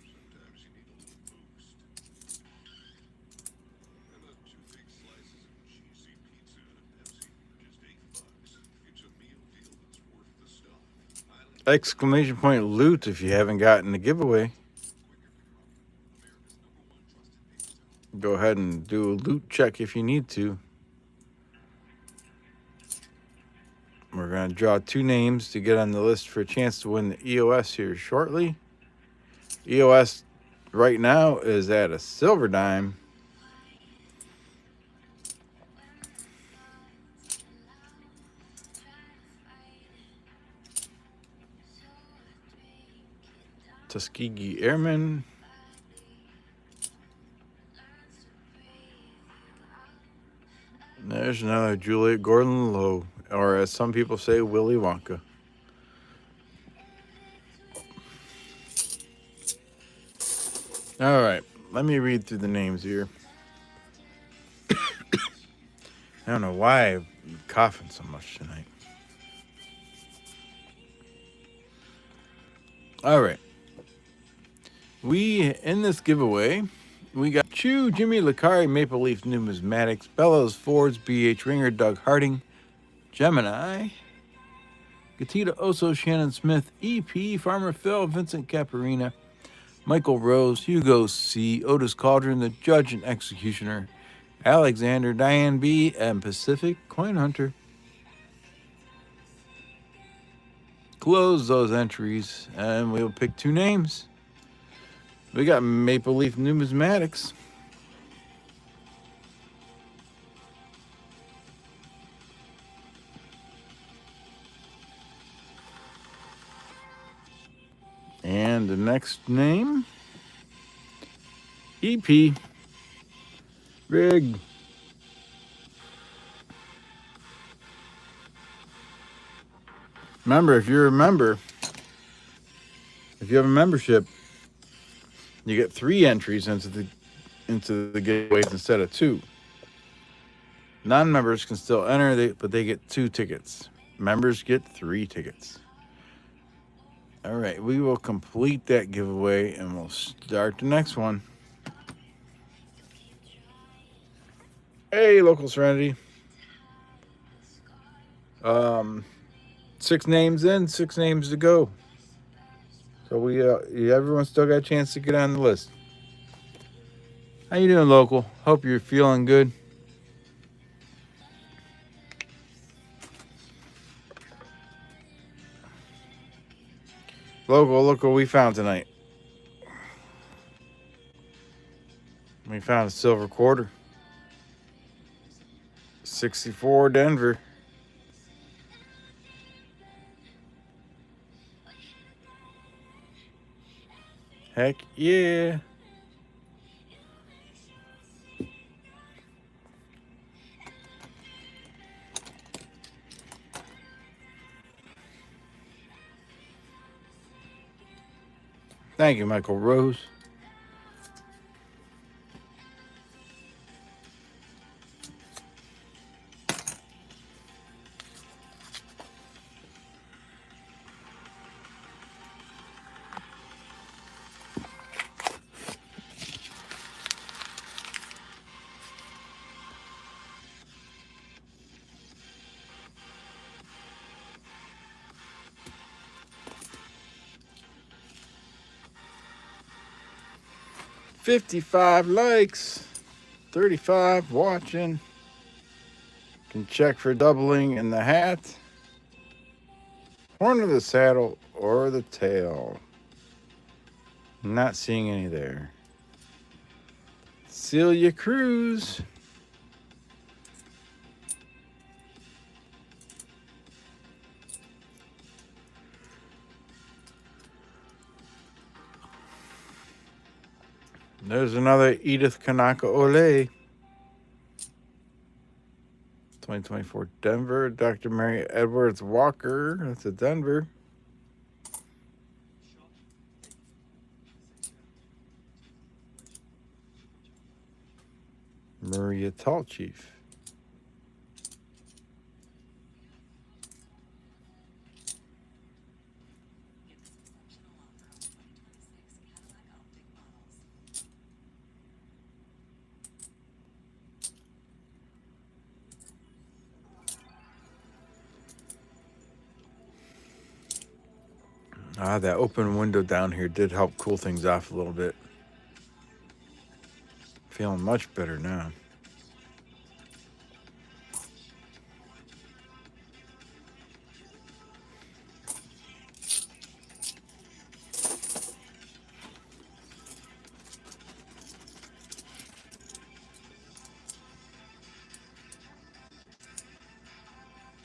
C: Sometimes you need a little boost. How about 2 big slices of cheesy pizza and a Pepsi for just $8? It's a meal deal that's worth the stop.
A: Exclamation point loot if you haven't gotten the giveaway. Go ahead and do a loot check if you need to. We're going to draw 2 names to get on the list for a chance to win the EOS here shortly. EOS right now is at a silver dime. Tuskegee Airmen. There's another Juliet Gordon Low, or as some people say, Willy Wonka. All right, let me read through the names here. I don't know why I'm coughing so much tonight. All right. In this giveaway, we got Chew, Jimmy Licari, Maple Leaf Numismatics, Bellows Fords, BH Ringer, Doug Harding, Gemini, Gatita Oso, Shannon Smith, EP, Farmer Phil, Vincent Caparina, Michael Rose, Hugo C, Otis Cauldron, the Judge and Executioner, Alexander, Diane B, and Pacific Coin Hunter. Close those entries, and we'll pick 2 names. We got Maple Leaf Numismatics. And the next name, EP, Rig. Remember, if you're a member, if you have a membership, you get 3 entries into the giveaways instead of 2. Non-members can still enter, but they get 2 tickets. Members get 3 tickets. All right, we will complete that giveaway and we'll start the next one. Hey, Local Serenity. 6 names in, 6 names to go. So everyone still got a chance to get on the list. How you doing, local? Hope you're feeling good. Local, look what we found tonight. We found a silver quarter. 64 Denver. Heck yeah. Thank you, Michael Rose. $55 likes, 35 watching. Can check for doubling in the hat, horn of the saddle, or the tail. Not seeing any there. Celia Cruz. There's another Edith Kanaka Ole. 2024 Denver. Dr. Mary Edwards Walker. That's a Denver. Maria Tallchief. That open window down here did help cool things off a little bit. Feeling much better now.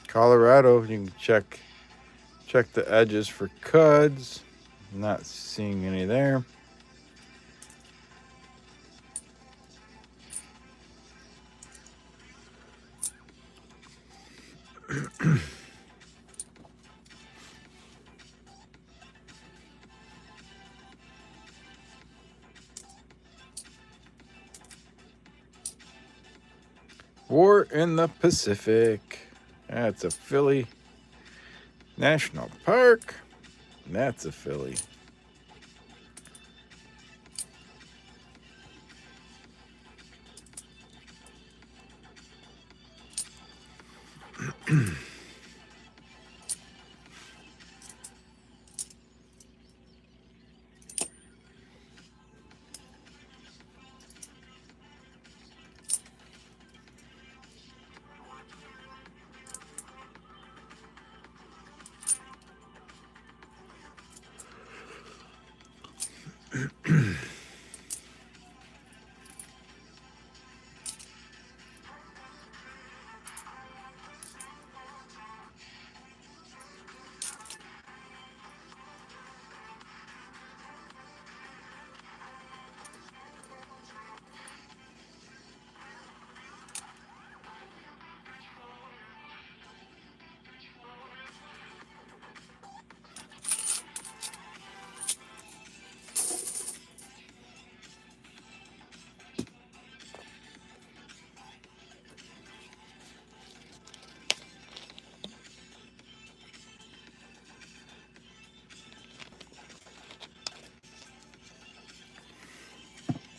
A: Colorado, you can check the edges for cuds. Not seeing any there. War in the Pacific. That's a Philly. National Park. That's a Philly.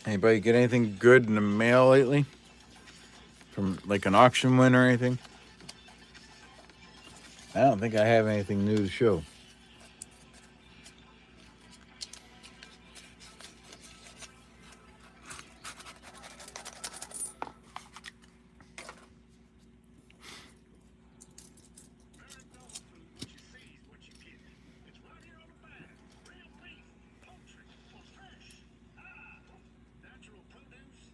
A: Anybody get anything good in the mail lately? From like an auction win or anything? I don't think I have anything new to show.
C: What you see is what you get. It's right here on the bag. Real beef, poultry, or fish. Natural produce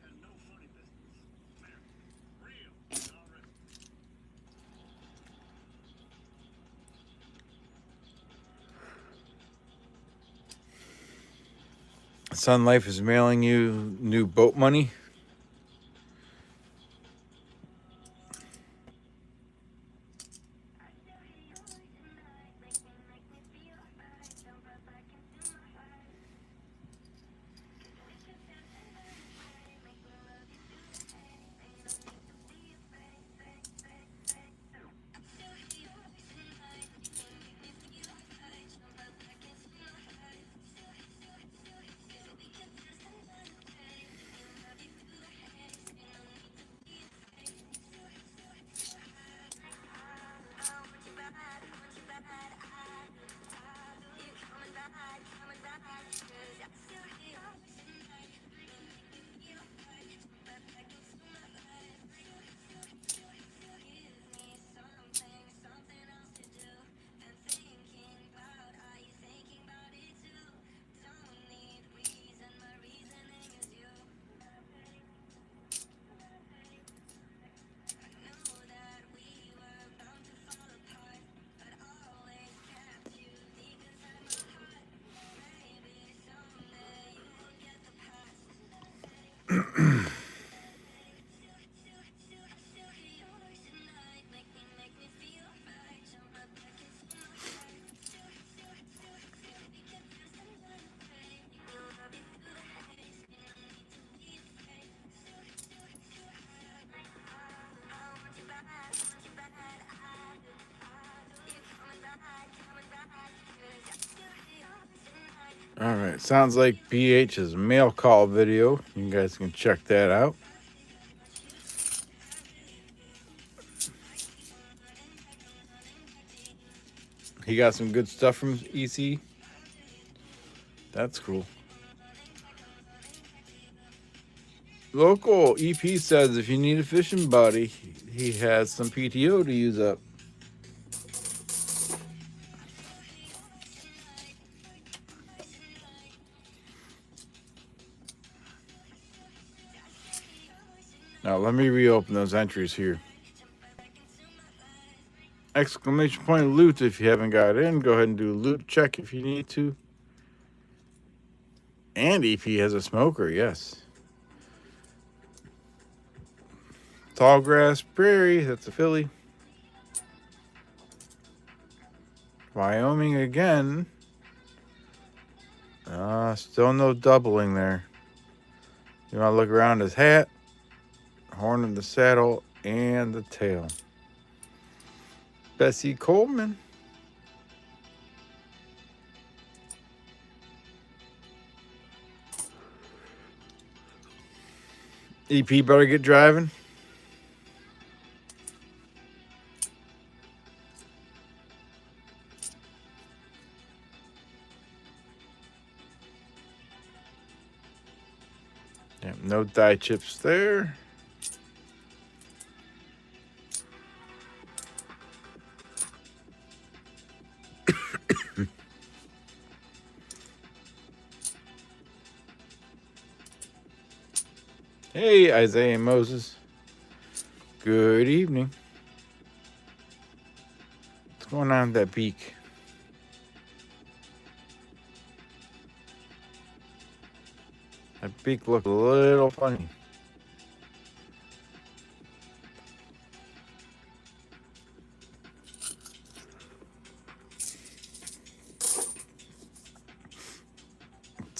C: and no funny business. American, real, already.
A: Sun Life is mailing you new boat money. All right, sounds like BH's mail call video. You guys can check that out. He got some good stuff from EC. That's cool. Local EP says if you need a fishing buddy, he has some PTO to use up. Now let me reopen those entries here. Exclamation point loot if you haven't got in. Go ahead and do a loot check if you need to. And EP has a smoker, yes. Tallgrass Prairie, that's a filly. Wyoming again. Still no doubling there. You want to look around his hat, horn of the saddle, and the tail. Bessie Coleman. EP better get driving. Yeah, no die chips there. Hey, Isaiah Moses. Good evening. What's going on with that beak? That beak looked a little funny.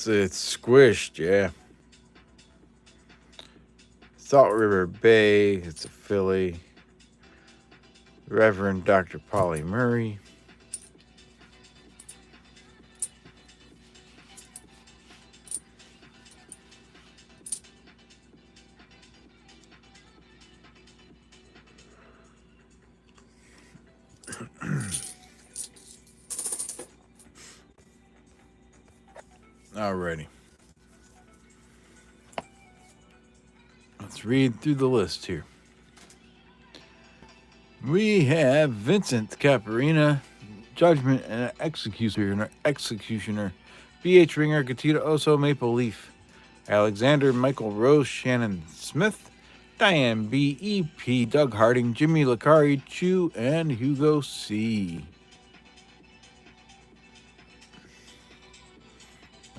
A: It's squished, yeah. Salt River Bay, it's a filly. Reverend Dr. Polly Murray. Alrighty. Let's read through the list here. We have Vincent Caparina, Judgment and Executioner, B.H. Ringer, Gatita Oso, Maple Leaf, Alexander, Michael Rose, Shannon Smith, Diane B, E.P., Doug Harding, Jimmy Lakari, Chu, and Hugo C.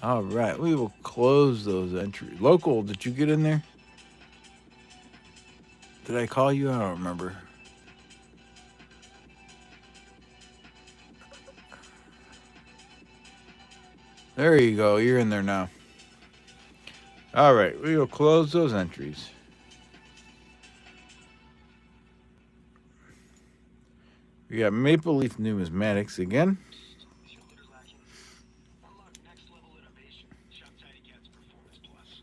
A: All right, we will close those entries. Local, did you get in there? Did I call you? I don't remember. There you go. You're in there now. All right, we will close those entries. We got Maple Leaf Numismatics again.
C: Unlock next level innovation. Shop Tiny Cats Performance Plus.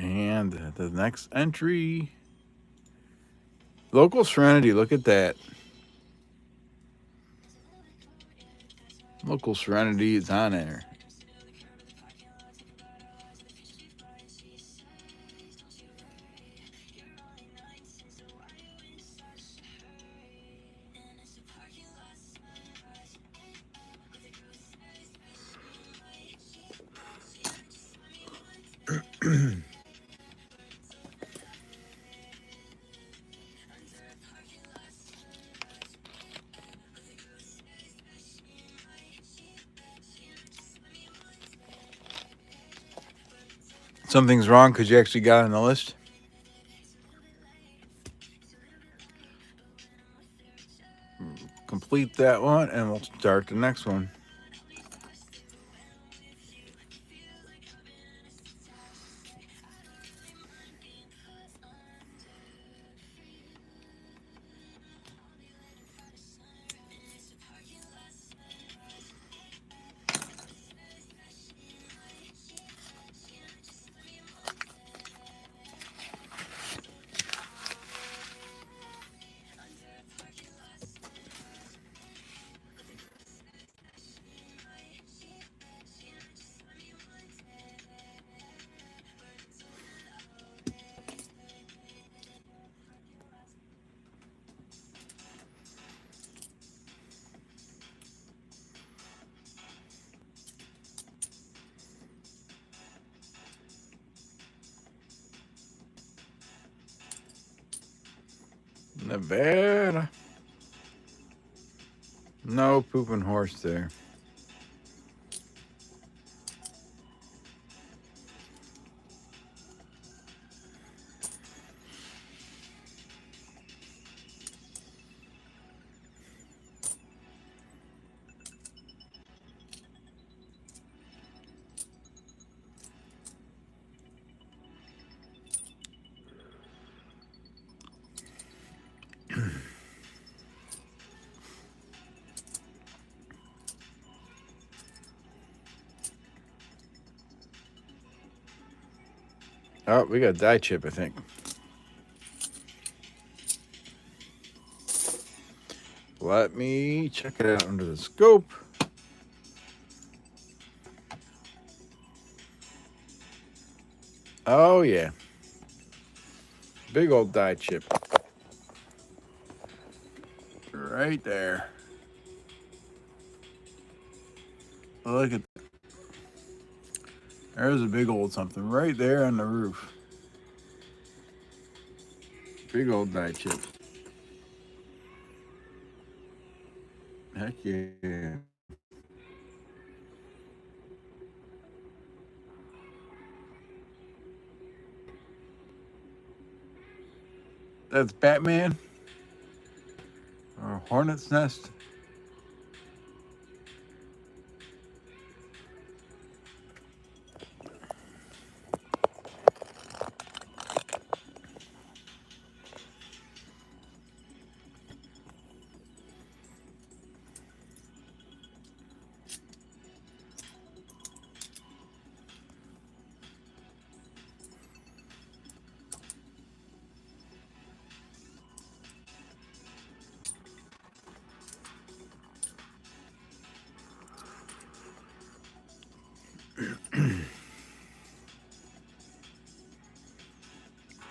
A: And the next entry. Local Serenity, look at that. Local Serenity is on there. Something's wrong because you actually got on the list. Complete that one and we'll start the next one. Nevada. No pooping horse there. Oh, we got die chip, I think. Let me check it out under the scope. Oh, yeah. Big old die chip. Right there. Look at that. There's a big old something right there on the roof. Big old die chip. Heck yeah. That's Batman. Or Hornet's Nest.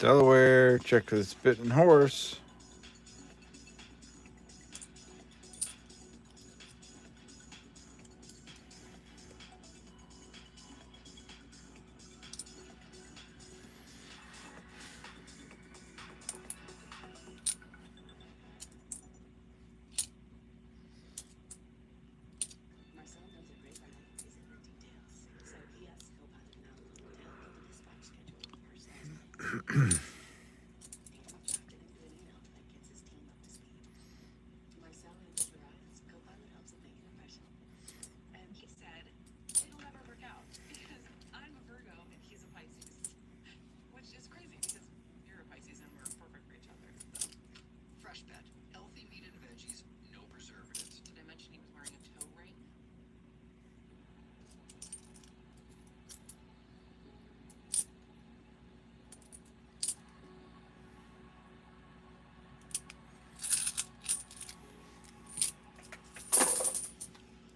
A: Delaware, check the Spitting Horse.
D: Marcel knows a great ride is in the details, so he asked Copilot an outlook to help with the dispatch schedule personally. Dave drafted into an email that gets his team up to speed. Marcel handles the rides, Copilot helps him make it official.
E: And he said, it'll never work out because I'm a Virgo and he's a Pisces. Which is crazy because you're a Pisces and we're perfect for each other. So,
C: Fresh bet. Healthy meat and veggies, no preservatives.
E: did I mention he was wearing a toe ring?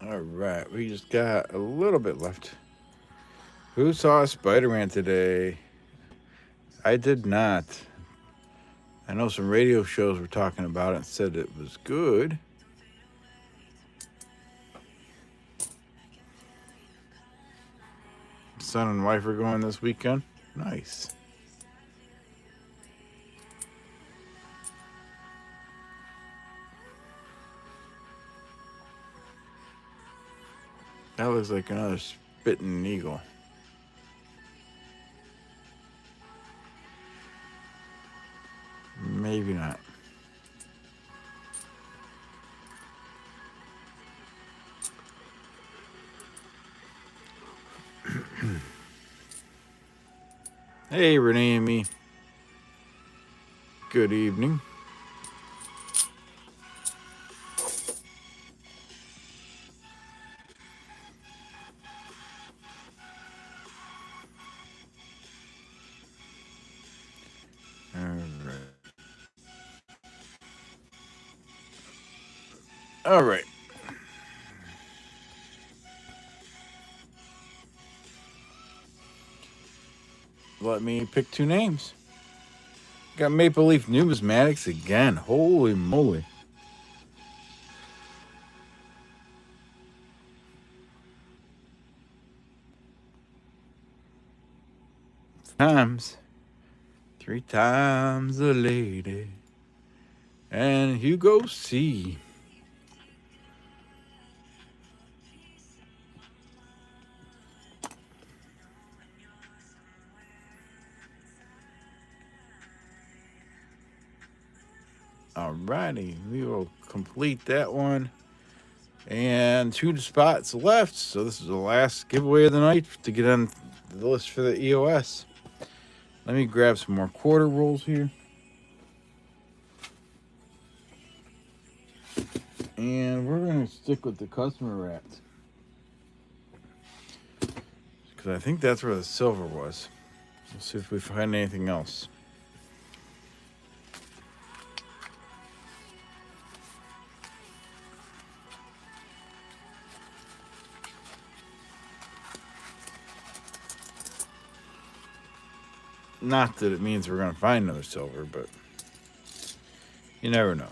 A: All right, we just got a little bit left. Who saw Spider-Man today? I did not. I know some radio shows were talking about it and said it was good. Son and wife are going this weekend. Nice. That looks like another spitting eagle. Maybe not. Hey, Renee and me. Good evening. All right. All right. Let me pick two names. Got Maple Leaf Numismatics again. Holy moly. Times. 3 times a lady. And Hugo C. Alrighty, we will complete that one. And 2 spots left, so this is the last giveaway of the night to get on the list for the EOS. Let me grab some more quarter rolls here. And we're going to stick with the customer wrapped, because I think that's where the silver was. We'll see if we find anything else. Not that it means we're going to find another silver, but you never know.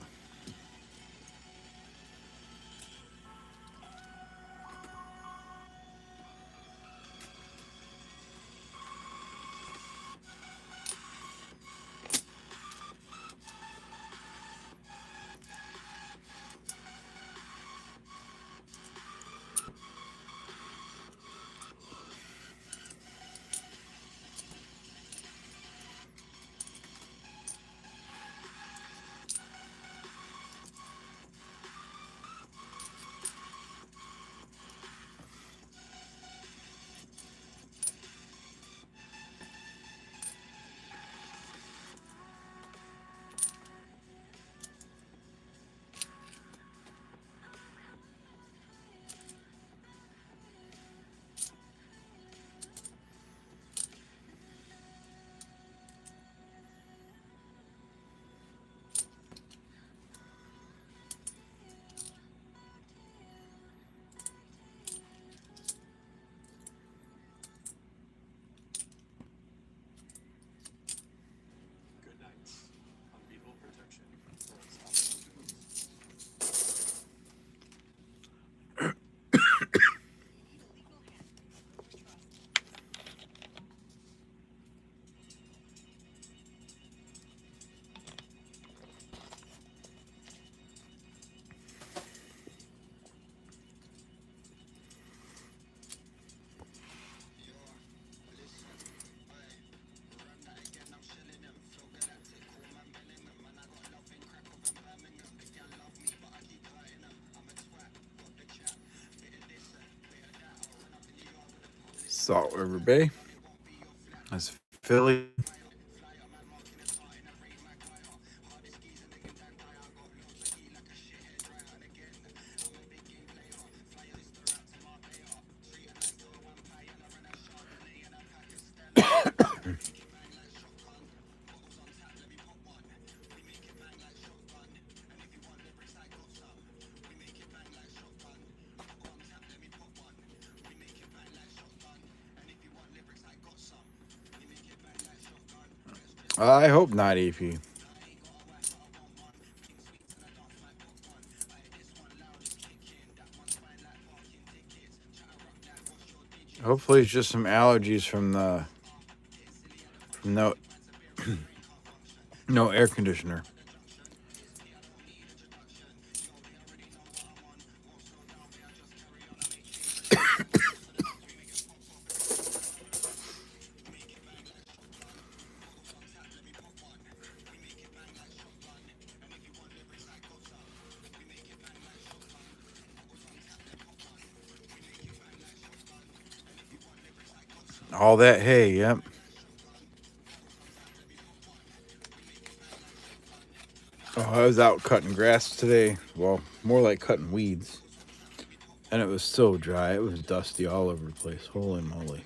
A: Salt River Bay. That's Philly. I hope not, EP. Hopefully, it's just some allergies from no no air conditioner. All that hay, yep. Oh, I was out cutting grass today. Well, more like cutting weeds. And it was so dry. It was dusty all over the place. Holy moly.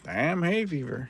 A: Damn hay fever.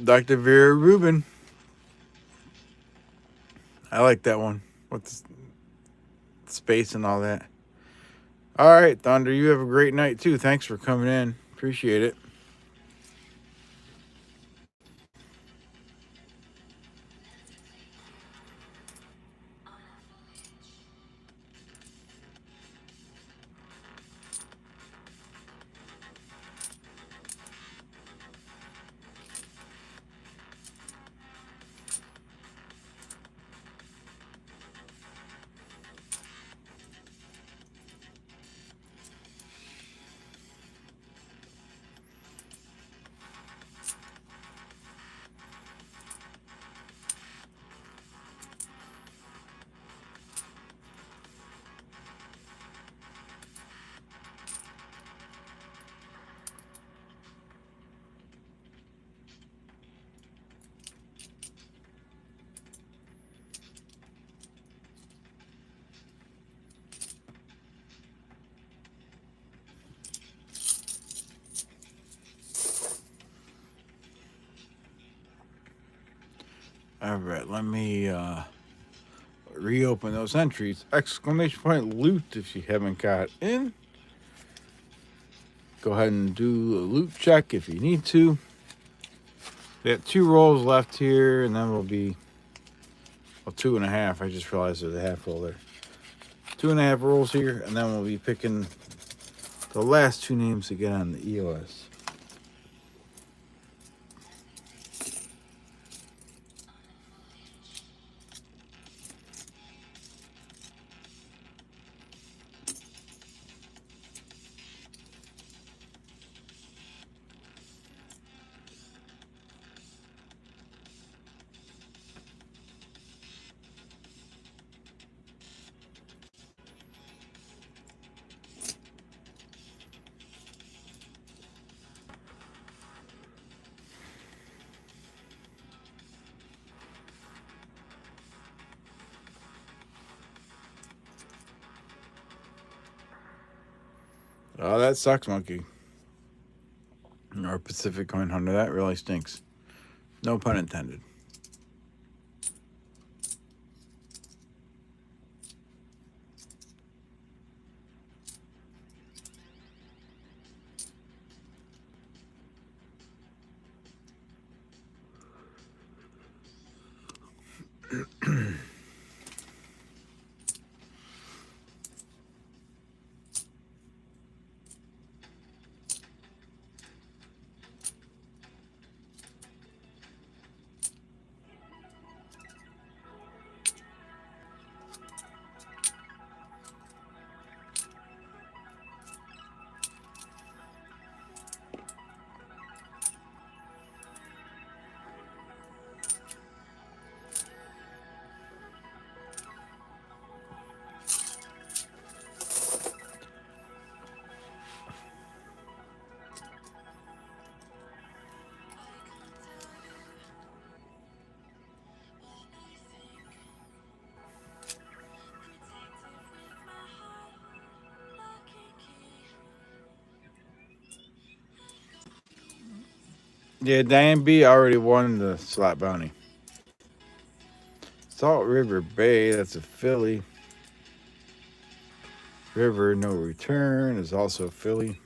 A: Dr. Vera Rubin. I like that one. With the space and all that. All right, Thunder, you have a great night too. Thanks for coming in. Appreciate it. All right, let me reopen those entries. Exclamation point loot if you haven't got in. Go ahead and do a loot check if you need to. We got 2 rolls left here, and then we'll be, well, 2.5. I just realized there's a half roll there. 2.5 rolls here, and then we'll be picking the last 2 names to get on the EOS. Oh, that sucks, Monkey. Our Pacific Coin Hunter, that really stinks. No pun intended. Yeah, Diane B already won the slot bounty. Salt River Bay, that's a Philly. River No Return is also a Philly.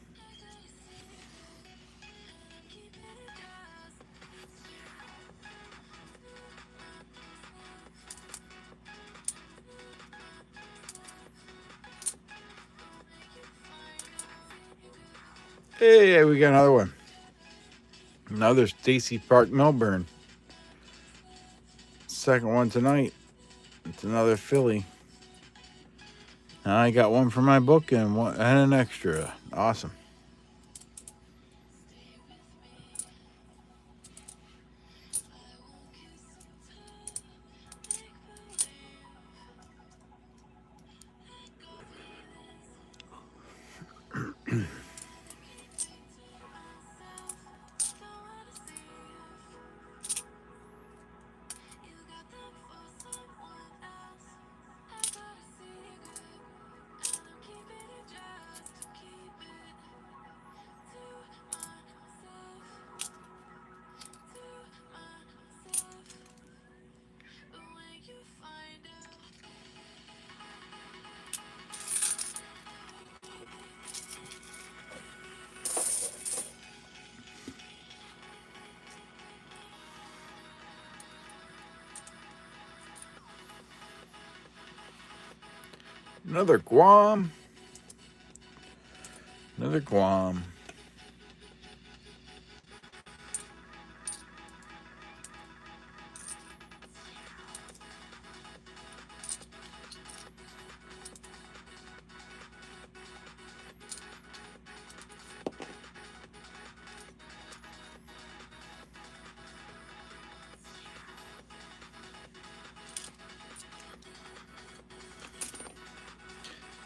A: Hey, we got another one. Another Stacy Park Melbourne. Second one tonight. It's another Philly. I got one for my book and one and an extra. Awesome. Another Guam. Another Guam.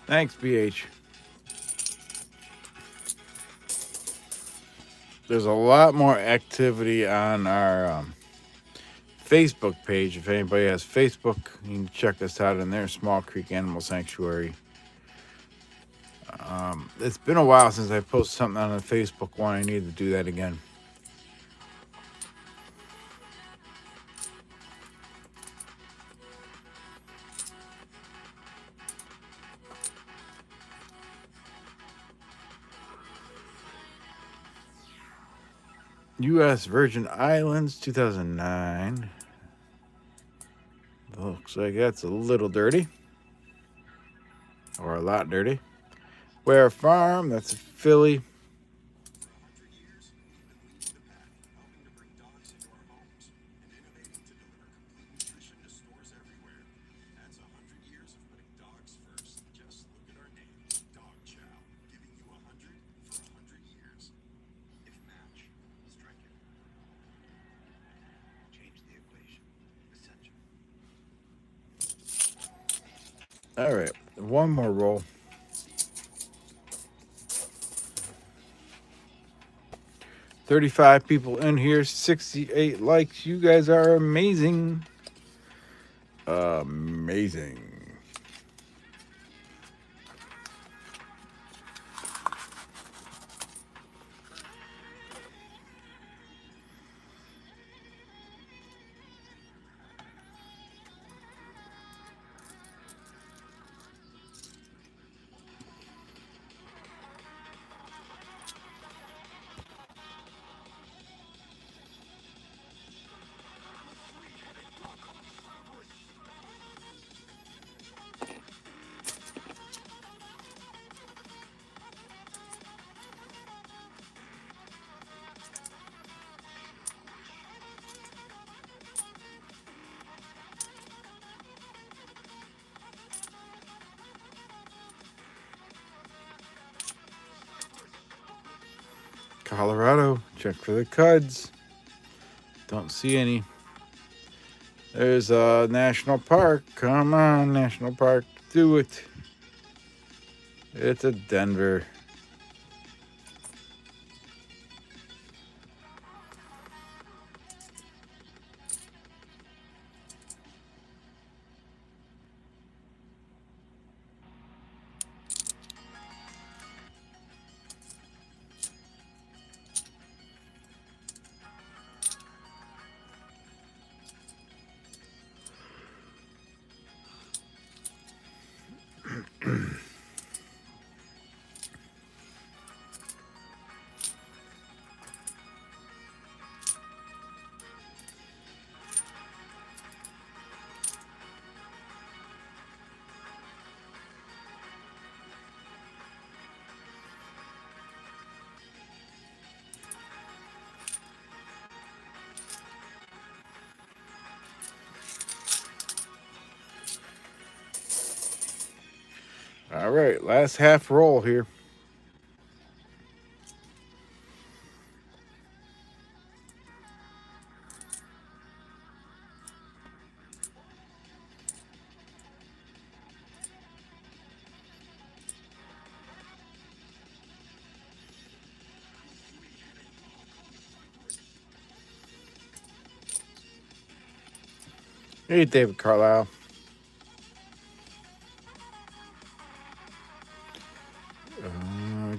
A: Thanks, BH. There's a lot more activity on our Facebook page. If anybody has Facebook, you can check us out in there, Small Creek Animal Sanctuary. It's been a while since I posted something on the Facebook one. I need to do that again. U.S. Virgin Islands, 2009. Looks like that's a little dirty. Or a lot dirty. Ware Farm, that's a Philly. All right, one more roll. 35 people in here, 68 likes. You guys are amazing. Amazing. Colorado, check for the Cuds. Don't see any. There's a national park. Come on, national park, do it. It's a Denver. All right, last half roll here. Hey, David Carlisle.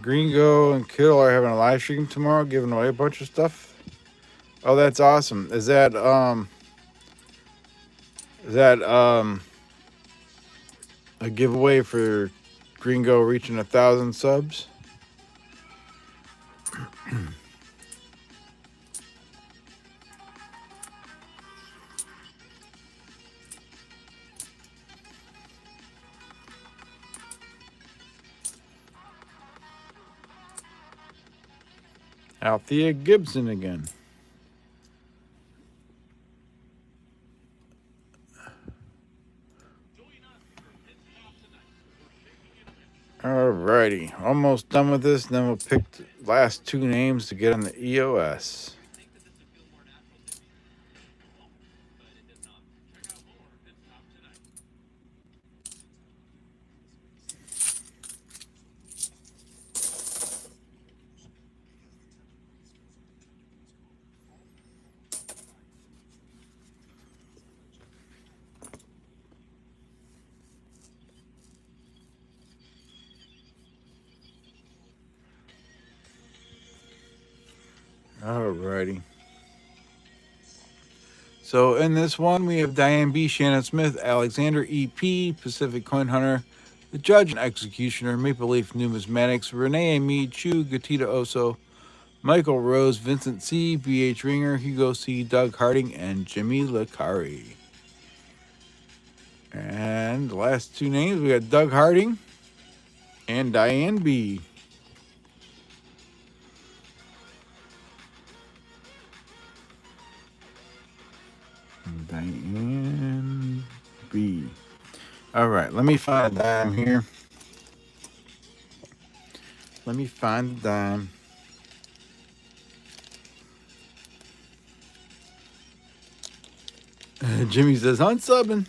A: Gringo and Kittle are having a live stream tomorrow, giving away a bunch of stuff. Oh, that's awesome. Is that a giveaway for Gringo reaching 1,000 subs? Althea Gibson again. Alrighty, almost done with this. And then we'll pick the last two names to get on the EOS. Alrighty. So in this one, we have Diane B., Shannon Smith, Alexander E.P., Pacific Coin Hunter, The Judge and Executioner, Maple Leaf Numismatics, Renee Mead, Chu, Gatita Oso, Michael Rose, Vincent C., B.H. Ringer, Hugo C., Doug Harding, and Jimmy Licari. And the last two names, we got Doug Harding and Diane B. Diane B. All right, let me find a dime here. Let me find the dime. Jimmy says, unsubbing.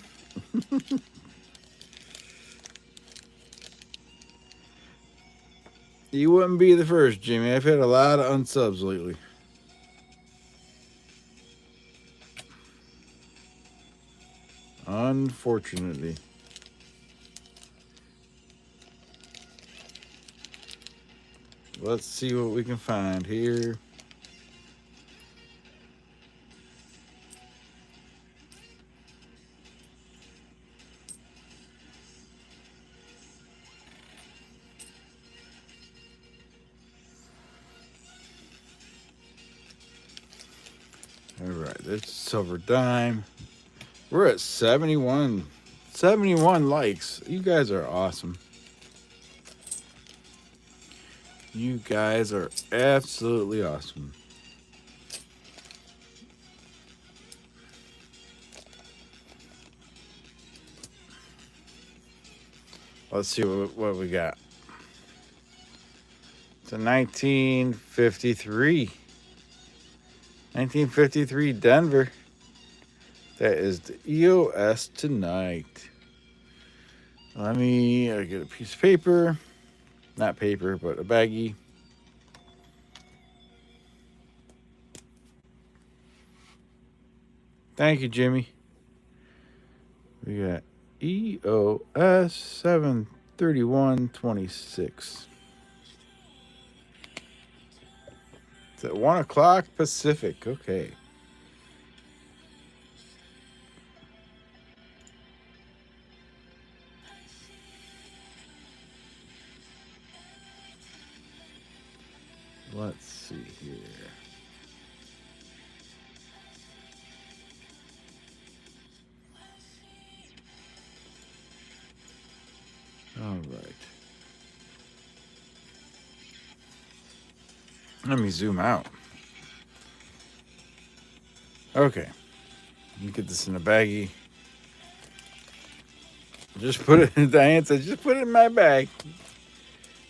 A: You wouldn't be the first, Jimmy. I've had a lot of unsubs lately. Unfortunately. Let's see what we can find here. All right, that's silver dime. We're at 71 likes. You guys are awesome. You guys are absolutely awesome. Let's see what we got. It's a 1953. 1953 Denver. That is the EOS tonight. Let me get a piece of paper. Not paper, but a baggie. Thank you, Jimmy. We got EOS 73126. It's at 1 o'clock Pacific. Okay. Let's see here. All right. Let me zoom out. Okay. Let me get this in a baggie. Just put it. Diane said, just put it in my bag.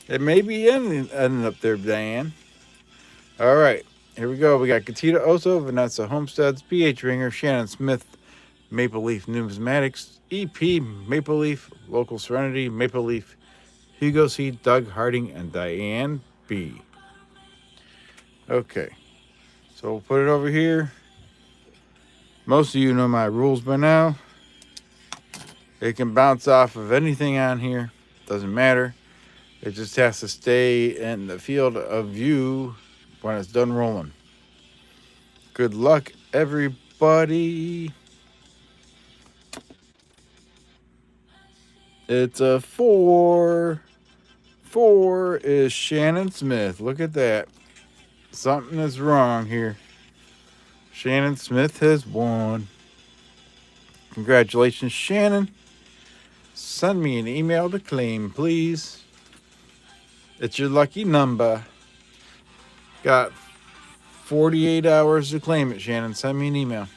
A: It may be ending up there, Diane. All right, here we go. We got Katita Oso, Vanessa Homesteads, PH Ringer, Shannon Smith, Maple Leaf Numismatics, EP Maple Leaf, Local Serenity, Maple Leaf, Hugo C, Doug Harding, and Diane B. Okay, so we'll put it over here. Most of you know my rules by now. It can bounce off of anything on here. Doesn't matter. It just has to stay in the field of view when it's done rolling. Good luck, everybody. It's a 4. 4 is Shannon Smith. Look at that. Something is wrong here. Shannon Smith has won. Congratulations, Shannon. Send me an email to claim, please. It's your lucky number. Got 48 hours to claim it, Shannon. Send me an email.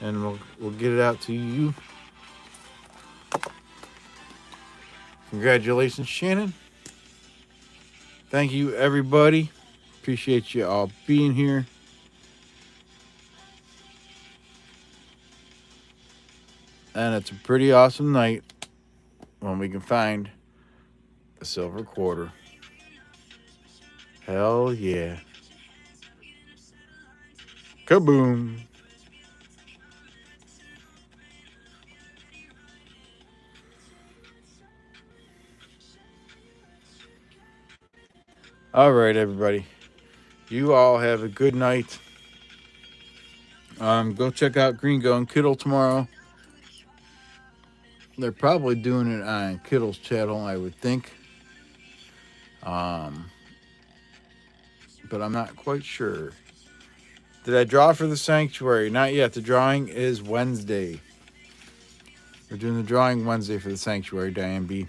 A: And we'll get it out to you. Congratulations, Shannon. Thank you, everybody. Appreciate you all being here. And it's a pretty awesome night when we can find a silver quarter. Hell yeah. Kaboom. All right, everybody. You all have a good night. Go check out Gringo and Kittle tomorrow. They're probably doing it on Kittle's channel, I would think. But I'm not quite sure. Did I draw for the sanctuary? Not yet. The drawing is Wednesday. We're doing the drawing Wednesday for the sanctuary, Diane B.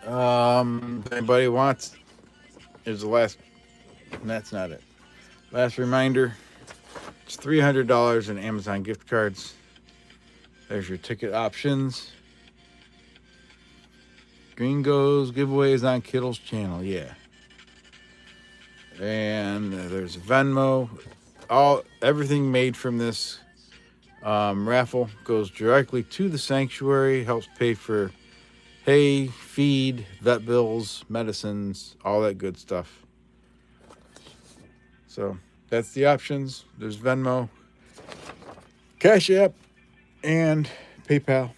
A: If anybody wants, here's the last. That's not it. Last reminder. It's $300 in Amazon gift cards. There's your ticket options. Gringos giveaways on Kittle's channel, yeah. And there's Venmo. Everything made from this raffle goes directly to the sanctuary. Helps pay for hay, feed, vet bills, medicines, all that good stuff. So that's the options. There's Venmo, Cash App, and PayPal.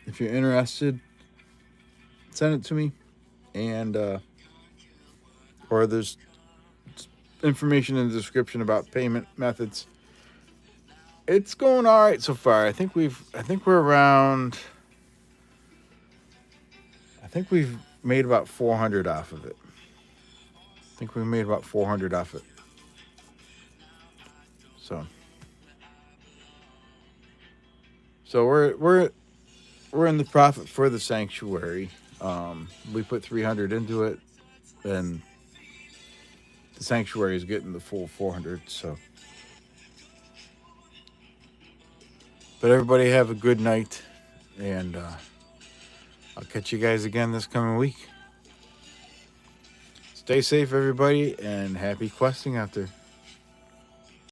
A: If you're interested, send it to me. And or there's information in the description about payment methods. It's going all right so far. I think we've made about 400 off of it. I think we made about 400 off it. So we're in the profit for the sanctuary. We put 300 into it, and the sanctuary is getting the full 400. So, but everybody have a good night, and I'll catch you guys again this coming week. Stay safe, everybody, and happy questing out there.